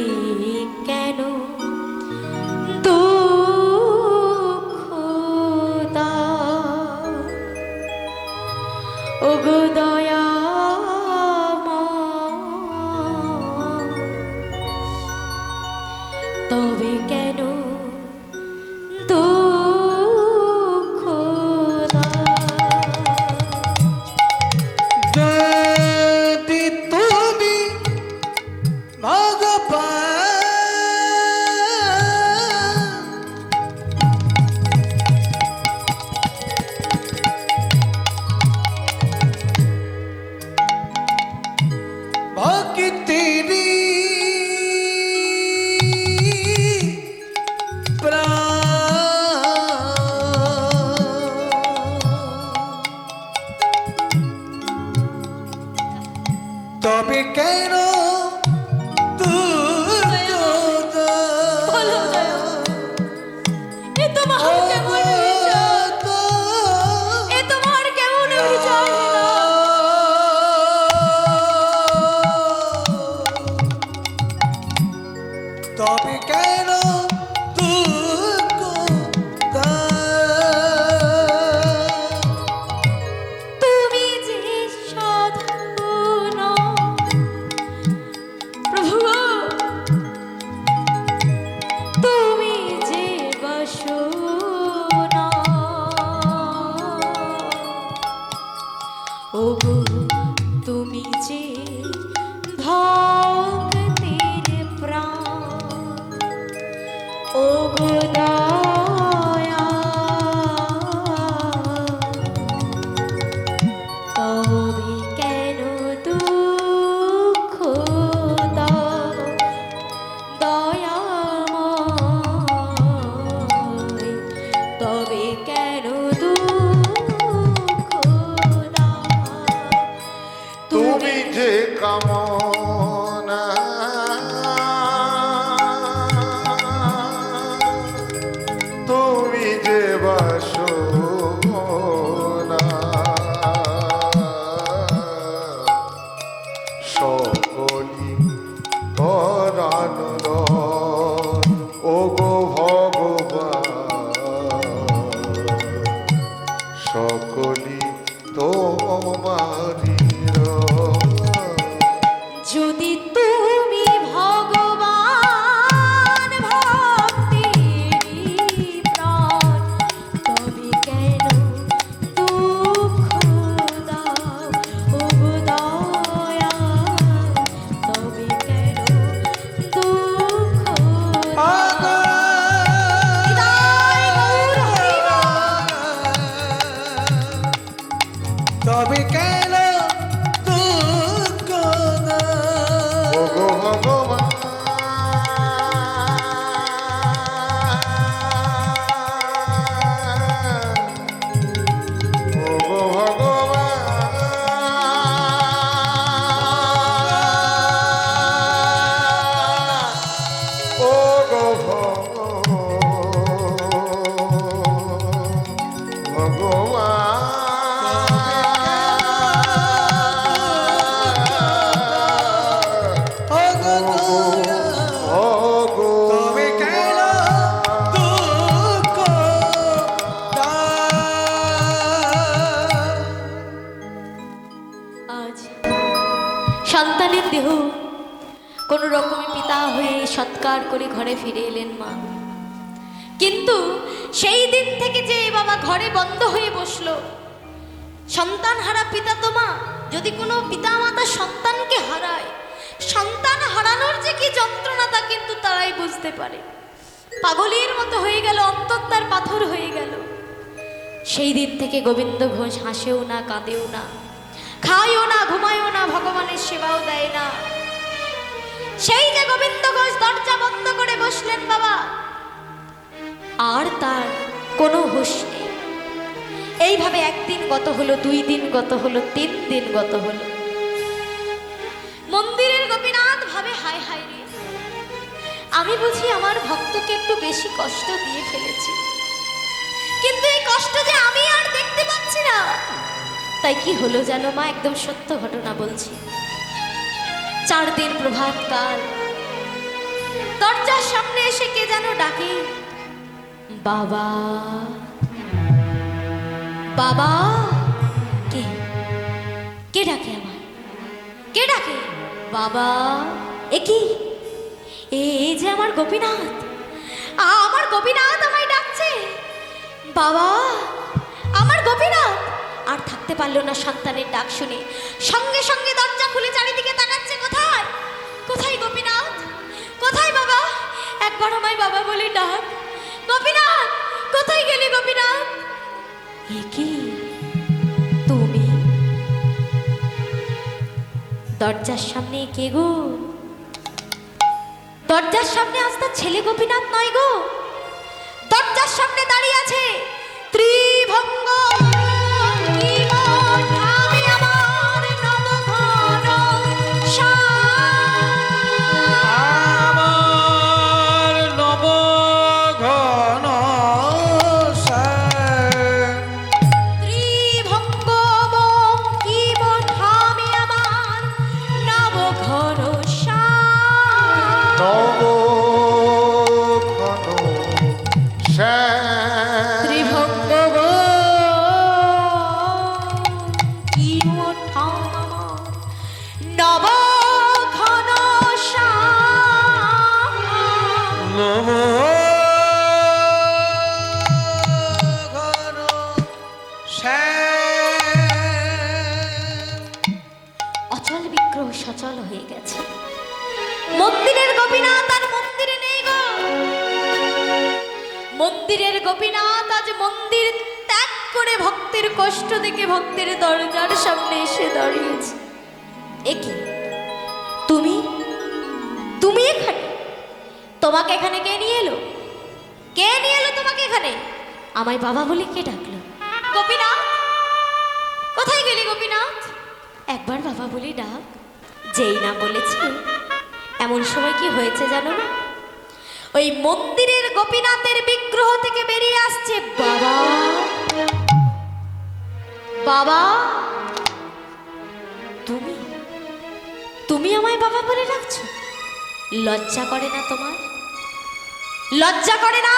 কেন দুঃখ দাও? ওগো দয়াময়, তবে কেন দুঃখ দাও? যদি তুমি ভগবান ভক্তিরি তবে কেন এ তোমার কেমন বিচার? এ তোমার কেমন বিচার? তবে কেন দুঃখ তুমি যে সাধু নও, প্রভু গো, তুমি যে বাসনা, ওগো তুমি যে ভক্তের প্রাণ, ওগো দয়া, তবে কেন দুঃখ দাও? দয়াময়, তবে কেন দুঃখ দাও? তুমি যে কামনা, তুমি যে বাসনা, সকলি পরানুর ওগো ভগবান, সকলি তোমারি। যদি তুমি ভগবান ভক্তির প্রাণ, তবে কেন অকালীন দেহ কোনো রকমে পিতা হয়ে সৎকার করে ঘরে ফিরে এলেন মা। কিন্তু সেই দিন থেকে যে বাবা ঘরে বন্ধ হয়ে বসলো, সন্তান হারা পিতা তো মা, যদি কোনো পিতা মাতা সন্তানকে হারায়, সন্তান হারানোর যে কি যন্ত্রণা তা কিন্তু তারাই বুঝতে পারে। পাগলের মতো হয়ে গেল, অন্তর তার পাথর হয়ে গেল। সেই দিন থেকে গোবিন্দ ঘোষ হাসেও না, কাঁদেও না, খায়ও না, ঘুমায়ও না, ভগবানের সেবাও দেয় না। সেই যে গোবিন্দ ঘোষ দরজা বন্ধ করে বসলেন বাবা, আর তার কোনো হুঁশ নেই। এইভাবে একদিন গত হলো, 2 দিন গত হলো, 3 দিন গত হলো। মন্দিরের গোপীনাথ ভাবে হায় হায় রে, আমি বুঝি আমার ভক্তকে একটু বেশি কষ্ট দিয়ে ফেলেছি, কিন্তু এই কষ্ট যে আমি আর দেখতে পাচ্ছি না। তাই কি হলো জানো মা, একদম সত্য ঘটনা বলছি। 4 দিন প্রভাত কাল দরজার সামনে এসে কে যেন ডাকে, বাবা বাবা। কে কে ডাকে আমার, কে ডাকে বাবা? এ কি, এই যে আমার গোপীনাথ, আমার গোপীনাথ আমায় ডাকছে বাবা, আমার গোপীনাথ। আর থাকতে পারলো না সন্তানের ডাক শুনে, সঙ্গে সঙ্গে দরজা খুলে চারিদিকে তাকাচ্ছে, কোথায় কোথায় গোপীনাথ, কোথায় বাবা, একবার আমায় বাবা বলে ডাক। গোপীনাথ কোথায় গেলি গোপীনাথ? এ কি তুমি? দরজার সামনে কে গো? দরজার সামনে আজ তার ছেলে গোপীনাথ নয় গো, দরজার সামনে দাঁড়িয়ে আছে ত্রিভঙ্গ অচল বিগ্রহ সচল হয়ে গেছে। মন্দিরের গোপীনাথ আর মন্দিরে নেই গো, মন্দিরের গোপীনাথ আজ মন্দির ত্যাগ করে ভক্তের কষ্ট দেখে ভক্তের দরজার সামনে এসে দাঁড়িয়েছে। এ কি তুমি, তুমি এখানে? তোমাকে এখানে কে নিয়ে এলো, কে নিয়ে এলো তোমাকে এখানে? আমায় বাবা বলে কে ডাকলো? গোপীনাথ কোথায় গেলি গোপীনাথ? একবার বাবা বলি ডাক। যেই না বলেছি, এমন সময় কি হয়েছে জানো না, ওই মন্দিরের গোপীনাথের বিগ্রহ থেকে বেরিয়ে আসছে বাবা বাবা। তুমি তুমি আমায় বাবা বলে ডাকছো? লজ্জা করে না তোমার, লজ্জা করে না?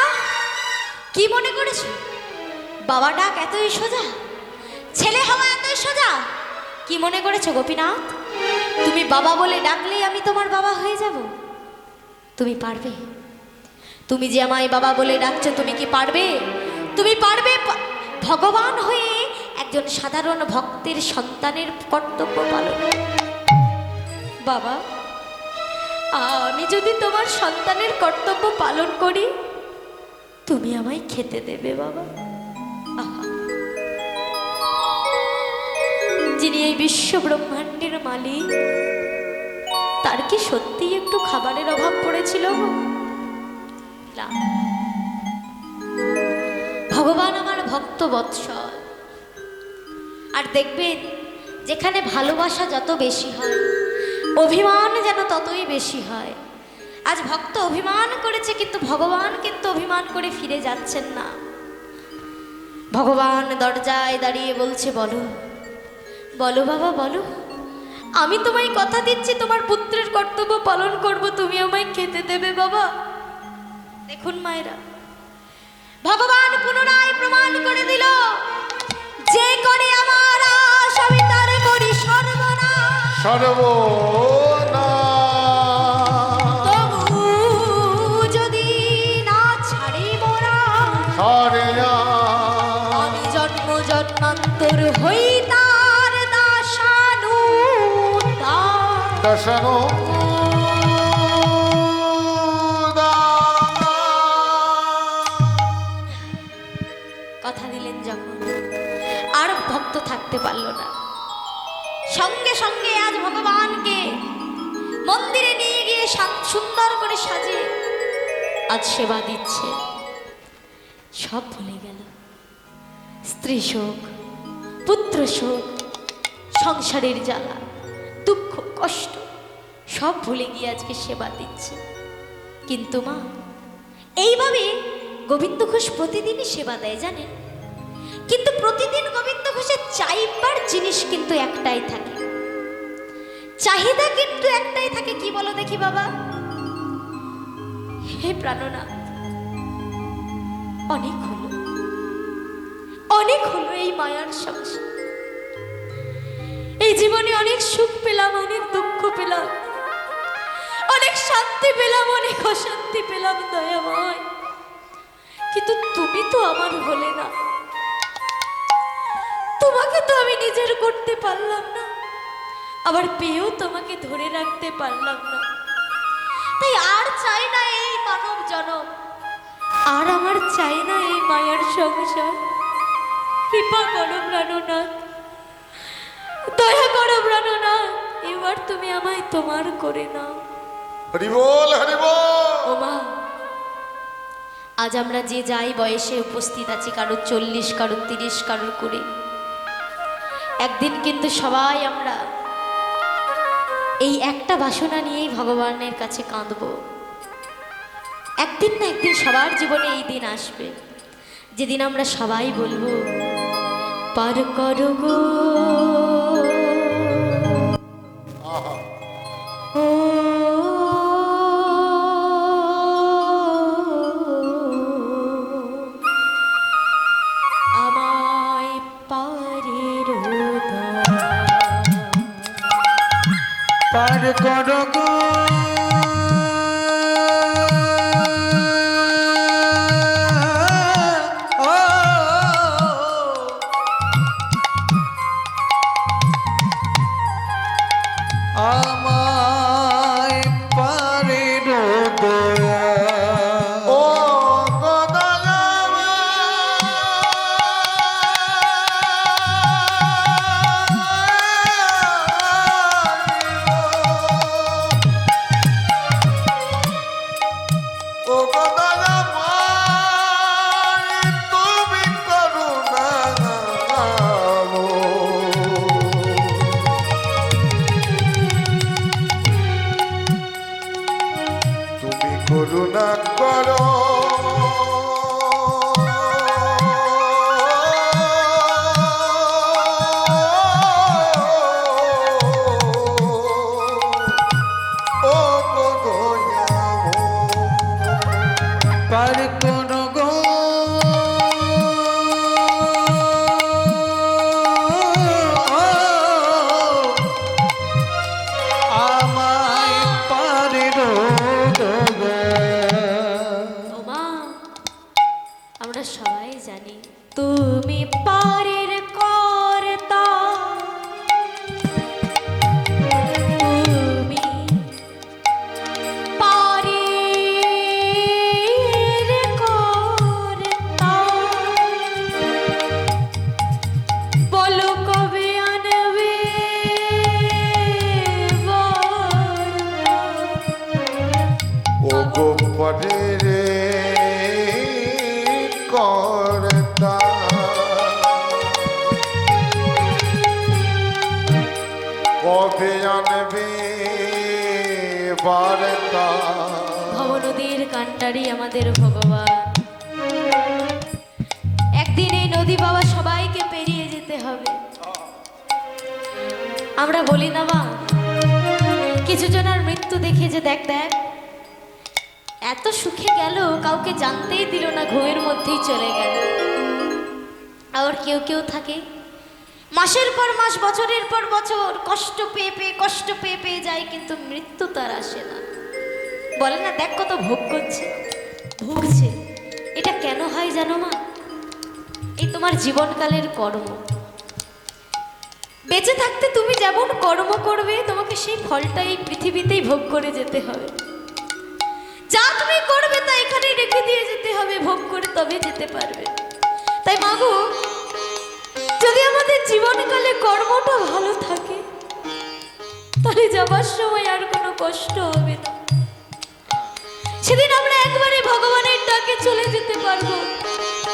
কি মনে করেছো বাবা ডাক এতই সোজা, ছেলে হওয়া এতই সোজা? কি মনে করেছো গোপীনাথ, তুমি বাবা বলে ডাকলেই আমি তোমার বাবা হয়ে যাব? তুমি পারবে? তুমি যে আমায় বাবা বলে ডাকছো, তুমি কি পারবে? তুমি পারবে ভগবান হয়ে একজন সাধারণ ভক্তের সন্তানের কর্তব্য পালন? বাবা, আমি যদি তোমার সন্তানের কর্তব্য পালন করি, তুমি আমায় খেতে দেবে বাবা? আহা, যিনি এই বিশ্ব ব্রহ্মাণ্ডের মালিক, তার কি সত্যি একটু খাবারের অভাব পড়েছিল? না, ভগবান আমার ভক্ত বৎসল। আর দেখবেন, যেখানে ভালোবাসা যত বেশি হয়, অভিমান যেন ততই বেশি হয়। আজ ভক্ত অভিমান করেছে, কিন্তু ভগবান কিন্তু অভিমান করে ফিরে যাচ্ছেন না। ভগবান দরজায় দাঁড়িয়ে বলছে, বলো বলো বাবা বলো, আমি তোমায় কথা দিচ্ছি তোমার পুত্রের কর্তব্য পালন করব, তুমি আমায় খেতে দেবে বাবা। দেখুন মায়েরা, ভগবান পুনরায় প্রমাণ করে দিল, যে করে আমার আশ আমি তার করি সর্বনাশ। দশনো কথা দিলেন যখন আর ভক্ত থাকতে পারল না, সঙ্গে সঙ্গে আজ ভগবানকে মন্দিরে নিয়ে গিয়ে সুন্দর করে সাজিয়ে আজ সেবা দিচ্ছে। সব ভুলে গেল, স্ত্রী শোক, পুত্র শোক, সংসারের জ্বালা, দুঃখ, কষ্ট সব ভুলে গিয়ে আজকে সেবা দিচ্ছে। কিন্তু মা, এইভাবে গোবিন্দ ঘোষ প্রতিদিনই সেবা দেয় জানেন, কিন্তু প্রতিদিন গোবিন্দ ঘোষের চাইবার জিনিস কিন্তু একটাই থাকে, চাহিদা কিন্তু একটাই থাকে। কি বলো দেখি বাবা? হে প্রাণনাথ, অনেক হলো, অনেক হলো এই মায়ার সংসার, এই জীবনে অনেক সুখ পেলাম, অনেক দুঃখ পেলাম, অনেক শান্তি পেলাম, অনেক অশান্তি পেলাম দয়াময়, কিন্তু তুমি তো আমার হলে না, তোমাকে তো আমি নিজের করতে পারলাম না, আবার পেয়েও তোমাকে ধরে রাখতে পারলাম না। তাই আর চাই না এই মানব জনম, আর আমার চাই না এই মায়ার সংসার। কৃপা করো প্রাণনাথ, দয়া করো প্রাণনাথ, এবার তুমি আমায় তোমার করে নাও। হরি বল, হরি বল। ও মা, আজ আমরা যে যাই বয়সে উপস্থিত আছি, কারোর 40, কারোর 30, কারোর 20, একদিন কিন্তু সবাই আমরা এই একটা বাসনা নিয়েই ভগবানের কাছে কাঁদব। একদিন না একদিন সবার জীবনে এই দিন আসবে, যেদিন আমরা সবাই বলবো পার করো গো আহা, ও আমায় পারের পার করো গো ও আমায় পারের দয়া ও গদয়ামা, ও গদয়ামা, তুমি করুণা নামো। তুমি করুণা করো, ও গো দয়াময়। পার করো গো আমায় পারের ও মা, আমরা সবাই জানি তুমি পারের কর্তা, তুমি পারের কর্তা, বলো কবে আনবে ও গো পরে রে কর্তা, কবে আনবে বার্তা। ভবনদীর কান্ডারি আমাদের ভগবান, একদিন এই নদী বাবা সবাইকে পেরিয়ে যেতে হবে। আমরা বলি না মা, কিছু জনের মৃত্যু দেখে যে দেখ দেখ এত সুখে গেল, কাউকে জানতেই দিল না, ঘুমের মধ্যেই চলে গেল। আবার কেউ কেউ থাকে মাসের পর মাস, বছরের পর বছর কষ্ট পেয়ে পেয়ে কষ্ট পেয়ে পেয়ে যায়, কিন্তু মৃত্যু তার আসে না। বলে না দেখ কত ভোগ করছে, ভুগছে। এটা কেন হয় জানো মা? এই তোমার জীবনকালের কর্ম। বেঁচে থাকতে তুমি যেমন কর্ম করবে তোমাকে সেই ফলটা এই পৃথিবীতেই ভোগ করে যেতে হবে। যা তুমি করবে তা এখানে রেখে দিয়ে যেতে হবে, ভোগ করে তবে যেতে পারবে। তাই মাগো, যদি আমাদের জীবনকালে কর্মটা ভালো থাকে তাহলে যাবার সময় আর কোনো কষ্ট হবে না। সেদিন আমরা একবারে ভগবানের ডাকে চলে যেতে পারবো,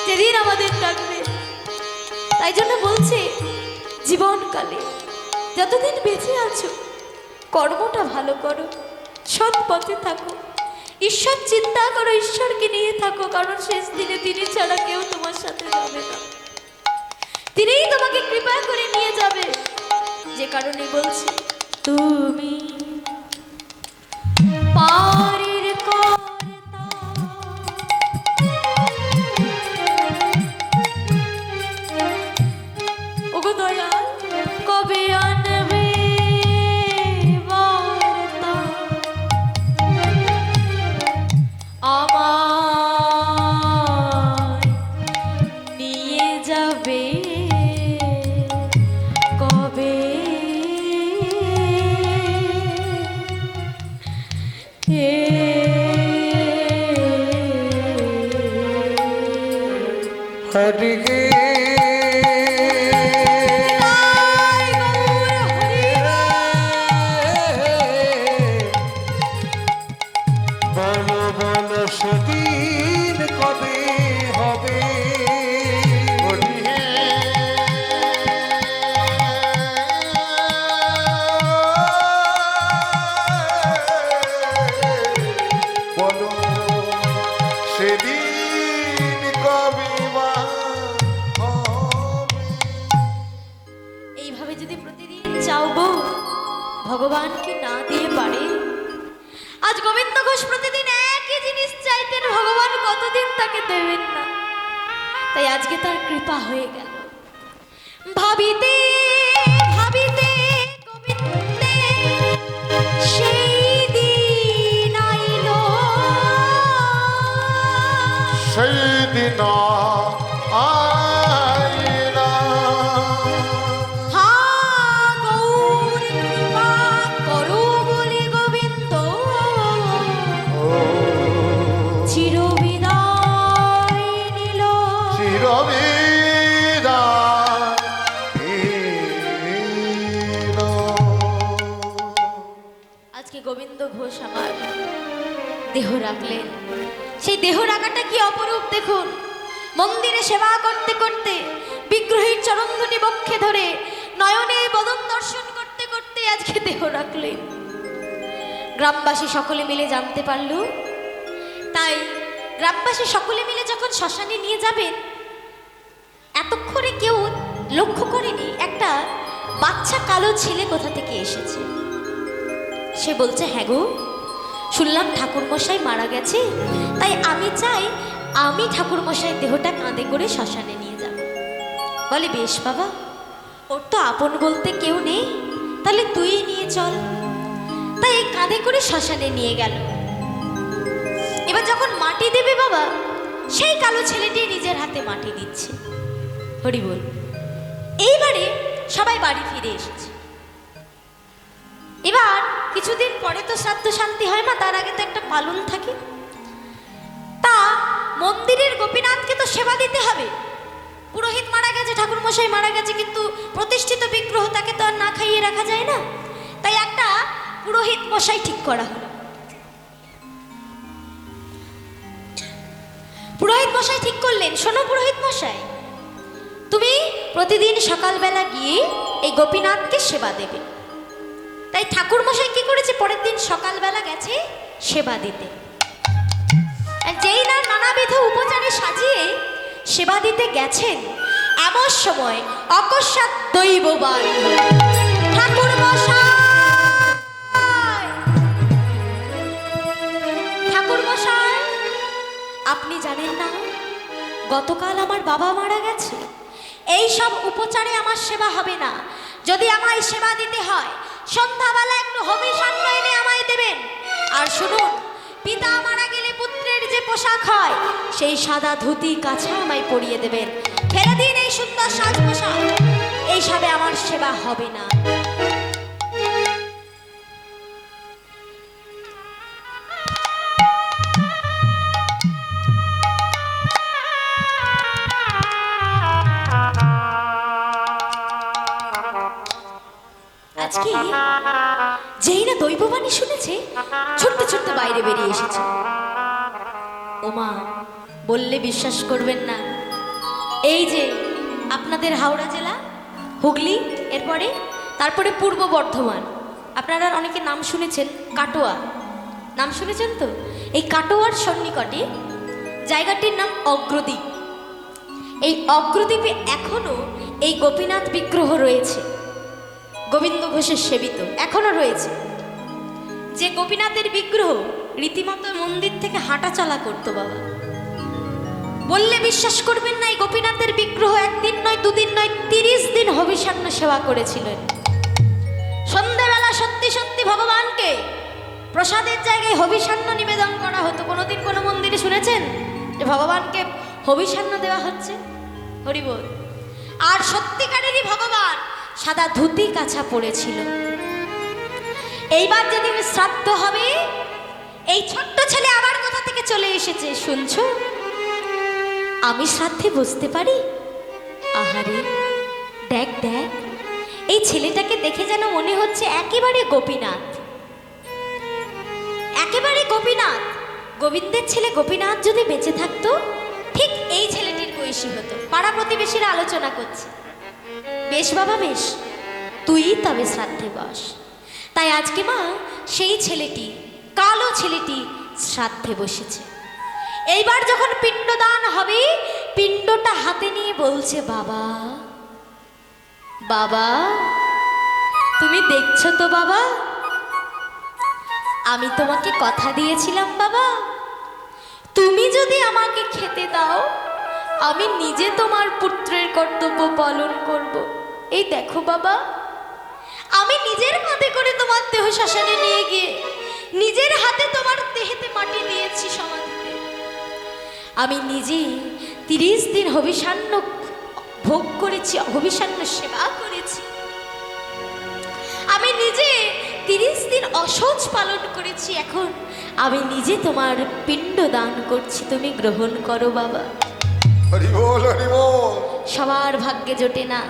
যেদিন আমাদের ডাকবে। তাই জন্য বলছে, জীবনকালে যতদিন বেঁচে আছো কর্মটা ভালো করো, সৎ পথে থাকো, ঈশ্বর চিন্তা করো, ঈশ্বরকে নিয়ে থাকো, কারণ শেষ দিনে তিনি ছাড়া কেউ তোমার সাথে যাবে না, তিনিই তোমাকে কৃপা করে নিয়ে যাবে। যে কারণে বলছি, তুমি পারের কর্তা, ওগো দয়াল কবে আনবে বার্তা, আমায় নিয়ে যাবে কবে, हरि गे বলো বলো সেদিন কবে হবে, হরি হে বলো সেদিন কবে বা হবে। এইভাবে যদি প্রতিদিন চাও গো, ভগবান কি না দিয়ে পারে? আজ গোবিন্দ ঘোষ প্রতিদিন একই জিনিস চাইতেন, ভগবান কতদিন তাকে দেবেন না। তাই আজকে তার কৃপা হয়ে গেল। ভাবিতে ভাবিতে গোবিন্দে সেই দিন আইলো, সেই দিন আইলা হা গৌর কৃপা করো বলে গোবিন্দ চিরবিদায় নিল। আজকে গোবিন্দ ঘোষ আমার দেহ রাখলেন, সেই দেহ রাখাটা কি অপরূপ দেখুন। মন্দিরে সেবা করতে করতে, বিগ্রহের চরণধ্বনি বক্ষে ধরে, নয়নে বদন দর্শন করতে করতে আজকে দেহ রাখলেন। গ্রামবাসী সকলে মিলে জানতে পারল। তাই গ্রামবাসী সকলে মিলে যখন শ্মশানে নিয়ে যাবেন, এতক্ষণে কেউ লক্ষ্য করেনি একটা বাচ্চা কালো ছেলে কোথা থেকে এসেছে। সে বলছে, হ্যাঁ গো, শুনলাম ঠাকুরমশাই মারা গেছে, তাই আমি চাই আমি ঠাকুরমশাইয়ের দেহটা কাঁধে করে শ্মশানে নিয়ে যাব। বলে, বেশ বাবা, ওর তো আপন বলতে কেউ নেই, তাহলে তুই নিয়ে চল। তাই কাঁধে করে শ্মশানে নিয়ে গেল। এবার যখন মাটি দেবে বাবা, সেই কালো ছেলেটি নিজের হাতে মাটি দিচ্ছে। হরি বল। এইবারে সবাই বাড়ি ফিরে এসেছে। এবার কিছুদিন পরে তো শ্রাদ্ধ শান্তি হয় না, তার আগে তো একটা পালন থাকে। তা মন্দিরের গোপীনাথকে তো সেবা দিতে হবে। পুরোহিত মারা গেছে, ঠাকুরমশাই মারা গেছে, কিন্তু প্রতিষ্ঠিত বিগ্রহ, তাকে তো আর না খাইয়ে রাখা যায় না। তাই একটা পুরোহিত মশাই ঠিক করা হলো। পুরোহিত মশাই ঠিক করলেন, শোনো পুরোহিত মশাই, তুমি প্রতিদিন সকালবেলা গিয়ে এই গোপীনাথকে সেবা দেবে। তাই ঠাকুর মশাই কি করেছে, পরের দিন সকালবেলা গেছে সেবা দিতে। আর যেই না নানাবিধ উপচারে সাজিয়ে সেবা দিতে গেছেন, এমন সময় অকস্মাৎ দৈববান ঠাকুর মশাই, ঠাকুর মশাই, আপনি জানেন না গতকাল আমার বাবা মারা গেছে, এই সব উপচারে আমার সেবা হবে না। যদি আমায় সেবা দিতে হয়, সন্ধ্যাবেলা একটু হবিষান্ন এনে আমায় দেবেন। আর শুনুন, পিতা মারা গেলে পুত্রের যে পোশাক হয়, সেই সাদা ধুতি কাছা আমায় পরিয়ে দেবেন। ফেলে দিন এই সুন্দর সাজ পোশাক। এই হিসাবে আমার সেবা হবে না। আজকে যেই না দৈববাণী শুনেছে, ছুটতে ছুটতে বাইরে বেরিয়ে এসেছে। ওমা, বললে বিশ্বাস করবেন না, এই যে আপনাদের হাওড়া জেলা, হুগলি, এরপরে তারপরে পূর্ব বর্ধমান, আপনারা অনেকে নাম শুনেছেন, কাটোয়া নাম শুনেছেন তো? এই কাটোয়ার সন্নিকটে জায়গাটির নাম অগ্রদ্বীপ। এই অগ্রদ্বীপে এখনো এই গোপীনাথ বিগ্রহ রয়েছে, গোবিন্দ ঘোষের সেবিত এখনো রয়েছে। যে গোপীনাথের বিগ্রহ রীতিমতো মন্দির থেকে হাঁটা চলা করতো বাবা। বললে বিশ্বাস করবেন না, এই গোপীনাথের বিগ্রহ একদিন নয়, দুদিন নয়, 30 দিন হবিষান্ন সেবা করেছিলেন। সন্ধ্যাবেলা সত্যি সত্যি ভগবানকে প্রসাদের জায়গায় হবিষান্ন নিবেদন করা হতো। কোনোদিন কোনো মন্দিরে শুনেছেন যে ভগবানকে হবিষান্ন দেওয়া হচ্ছে? হরিবোল। আর সত্যিকারেরই ভগবান সাদা ধুতি কাছা পড়েছিল। এইবার যেদিন শ্রাদ্ধ হবে, এই ছোট্ট ছেলে আবার কোথা থেকে চলে এসেছে শুনছো? আমি শ্রাদ্ধে বসতে পারি? আহারে, দেখ দেখ, এই ছেলেটাকে দেখে যেন মনে হচ্ছে একেবারে গোপীনাথ, একেবারে গোপীনাথ। গোবিন্দের ছেলে গোপীনাথ যদি বেঁচে থাকতো, ঠিক এই ছেলেটির বয়সী হতো। পাড়া প্রতিবেশীরা আলোচনা করছে, বেশ বাবা বেশ, তুই তবে শ্রাদ্ধে বস। তাই আজকে মা সেই ছেলেটি, কালো ছেলেটি শ্রাদ্ধে বসেছে। এইবার যখন পিণ্ডদান হবে, পিণ্ডটা হাতে নিয়ে বলছে, বাবা বাবা, তুমি দেখছো তো বাবা, আমি তোমাকে কথা দিয়েছিলাম বাবা, তুমি যদি আমাকে খেতে দাও, আমি নিজে তোমার পুত্রের কর্তব্য পালন করব। এই দেখো বাবা, আমি নিজের হাতে করে তোমার দেহ শ্মশানে নিয়ে গিয়ে নিজের হাতে তোমার দেহেতে মাটি দিয়েছি সমাধিতে। আমি নিজে 30 দিন হবিষান্ন ভোগ করেছি, হবিষান্ন সেবা করেছি। আমি নিজে 30 দিন অশৌচ পালন করেছি। এখন আমি নিজে তোমার পিণ্ড দান করছি, তুমি গ্রহণ করো বাবা। হরি বল, হরি বল। সবার ভাগ্যে জোটে না।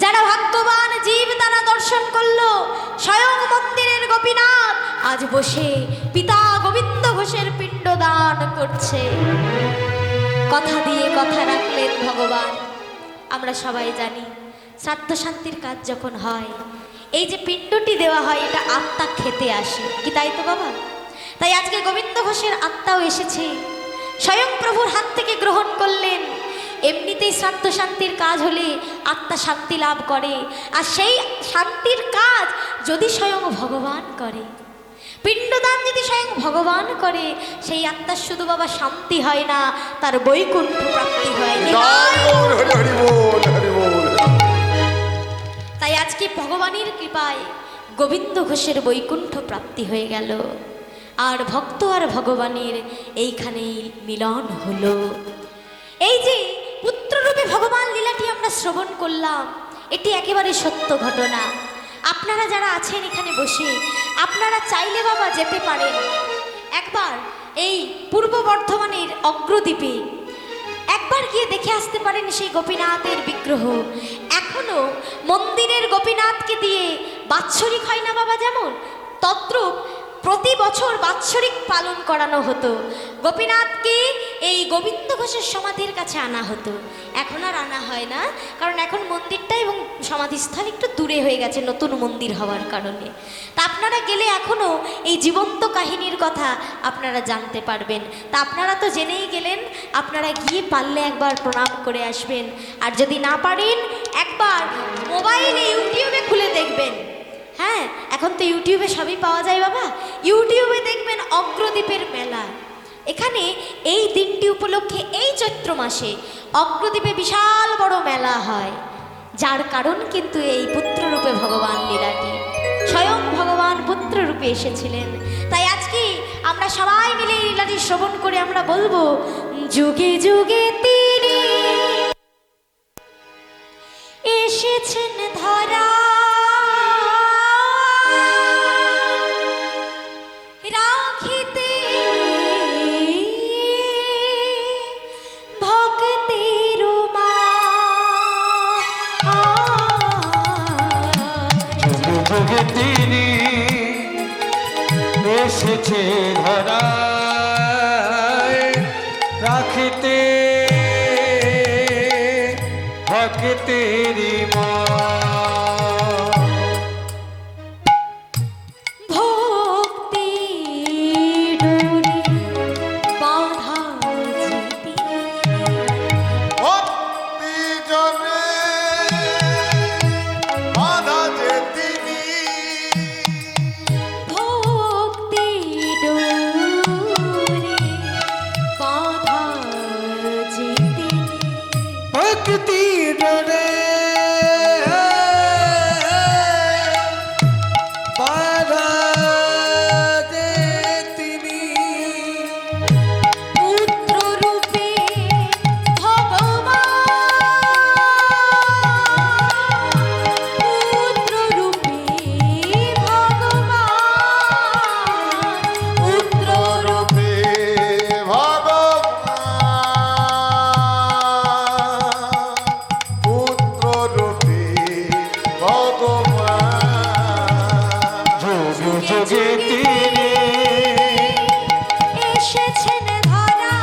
যারা ভাগ্যবান জীব তারা দর্শন করলো স্বয়ং মন্দিরের গোপীনাথ আজ বসে পিতা গোবিন্দ ঘোষের পিণ্ড দান করছে। কথা দিয়ে কথা রাখলেন ভগবান। আমরা সবাই জানি, শ্রাদ্ধ শান্তির কাজ যখন হয়, এই যে পিণ্ডটি দেওয়া হয়, এটা আত্মা খেতে আসে, কি তাই তো বাবা? তাই আজকে গোবিন্দ ঘোষের আত্মাও এসেছে, স্বয়ং প্রভুর হাত থেকে গ্রহণ করলেন। এমনিতেই শ্রাদ্ধ শান্তির কাজ হলে আত্মা শান্তি লাভ করে, আর সেই শান্তির কাজ যদি স্বয়ং ভগবান করে, পিণ্ডদান যদি স্বয়ং ভগবান করে, সেই আত্মার শুধু বাবা শান্তি হয় না, তার বৈকুণ্ঠ প্রাপ্তি হয়। হরি বল, হরি বল। তাই আজকে ভগবানের কৃপায় গোবিন্দ ঘোষের বৈকুণ্ঠ প্রাপ্তি হয়ে গেল, আর ভক্ত আর ভগবানের এইখানেই মিলন হলো। এই যে পুত্ররূপে ভগবান লীলাটি আমরা শ্রবণ করলাম, এটি একেবারে সত্য ঘটনা। আপনারা যারা আছেন এখানে বসে, আপনারা চাইলে বাবা যেতে পারেন একবার এই পূর্ব বর্ধমানের অগ্রদ্বীপে, একবার গিয়ে দেখে আসতে পারেন সেই গোপীনাথের বিগ্রহ। এখনো মন্দিরের গোপীনাথকে দিয়ে বাৎসরিক হয় না বাবা, যেমন তদ্রূপ প্রতি বছর বাৎসরিক পালন করানো হতো। গোপীনাথকে এই গোবিন্দ ঘোষের সমাধির কাছে আনা হতো, এখন আর আনা হয় না, কারণ এখন মন্দিরটা এবং সমাধিস্থল একটু দূরে হয়ে গেছে নতুন মন্দির হওয়ার কারণে। তা আপনারা গেলে এখনও এই জীবন্ত কাহিনীর কথা আপনারা জানতে পারবেন। তা আপনারা তো জেনেই গেলেন, আপনারা গিয়ে পারলে একবার প্রণাম করে আসবেন, আর যদি না পারেন একবার মোবাইলে ইউটিউবে খুলে দেখবেন। হ্যাঁ, এখন তো ইউটিউবে সবই পাওয়া যায় বাবা, ইউটিউবে দেখবেন অগ্রদ্বীপের মেলা। এখানে এই দিনটি উপলক্ষে এই চৈত্র মাসে অগ্রদ্বীপে বিশাল বড় মেলা হয়, যার কারণ কিন্তু এই পুত্ররূপে ভগবান লীলাটি, স্বয়ং ভগবান পুত্ররূপে এসেছিলেন। তাই আজকে আমরা সবাই মিলে এই লীলাটি শ্রবণ করে আমরা বলবো, যুগে যুগে তিনি এসে এসেছেন ধরা রাখিতে ভক্তের যুগে যুগে তিনি এসেছে ধরায় রাখিতে ভক্তেরি মা ভক্তি ডোরে বাঁধা যেতে ভক্তি জনে বাধা যে তিনি ভক্তি ডোরে বাঁধা যেতে ভক্তি ডরে বাধা দে তিনি পুত্র রূপে ভগবান পুত্র রূপে ভগবান পুত্র রূপে পুত্র রূপে ভগবান যুগে যুগে তিনি এসেছেন ধরা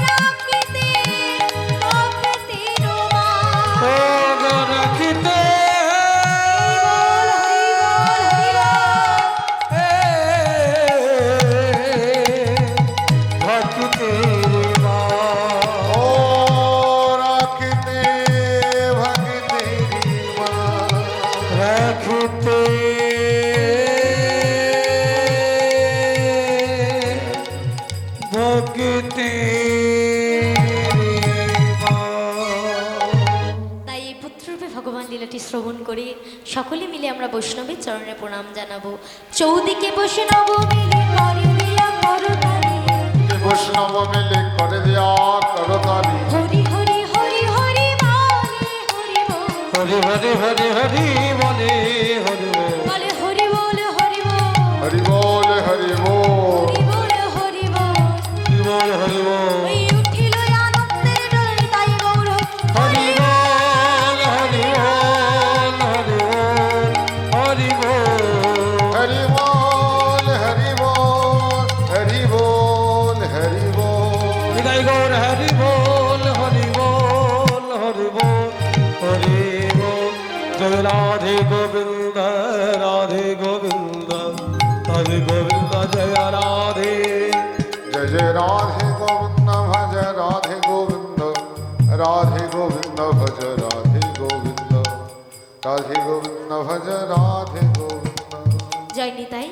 রাখিতে ভক্তের মা রাখিতে ভক্তেরি মা ও রাখিতে ভক্তেরি মা রাখিতে তাই এই পুত্ররূপে ভগবান লীলাটি শ্রবণ করে সকলে মিলে আমরা বৈষ্ণবের চরণে প্রণাম জানাবো। চৌদিকে বসে নব মিলে করে দিয়া করতালি বৈষ্ণব মিলে করে দেয়া করতালি হরি হরি হরি হরি বলে হরি বল হরি হরি হরি হরি বলে হরি বল। বলে হরি বল হরি বল হরি বল হরি বল হরি বল হরি বল হরি বল ওই উঠিল আনন্দের ডোলে তাই গৌর হরি বল হরি বল হরি বল হরি বল হরি বল হরি বল হরি বল হরি বল বিদায় গৌর হরি বল হরি বল হরি বল হরি বল জয় রাধে গোবিন্দ রাধে গোবিন্দ রাধে গোবিন্দ জয় রাধে जय जय राधे गोविंद भज राधे गोविंद राधे गोविंद भज राधे गोविंद राधे गोविंद भज राधे गोविंद জয় নিতাই।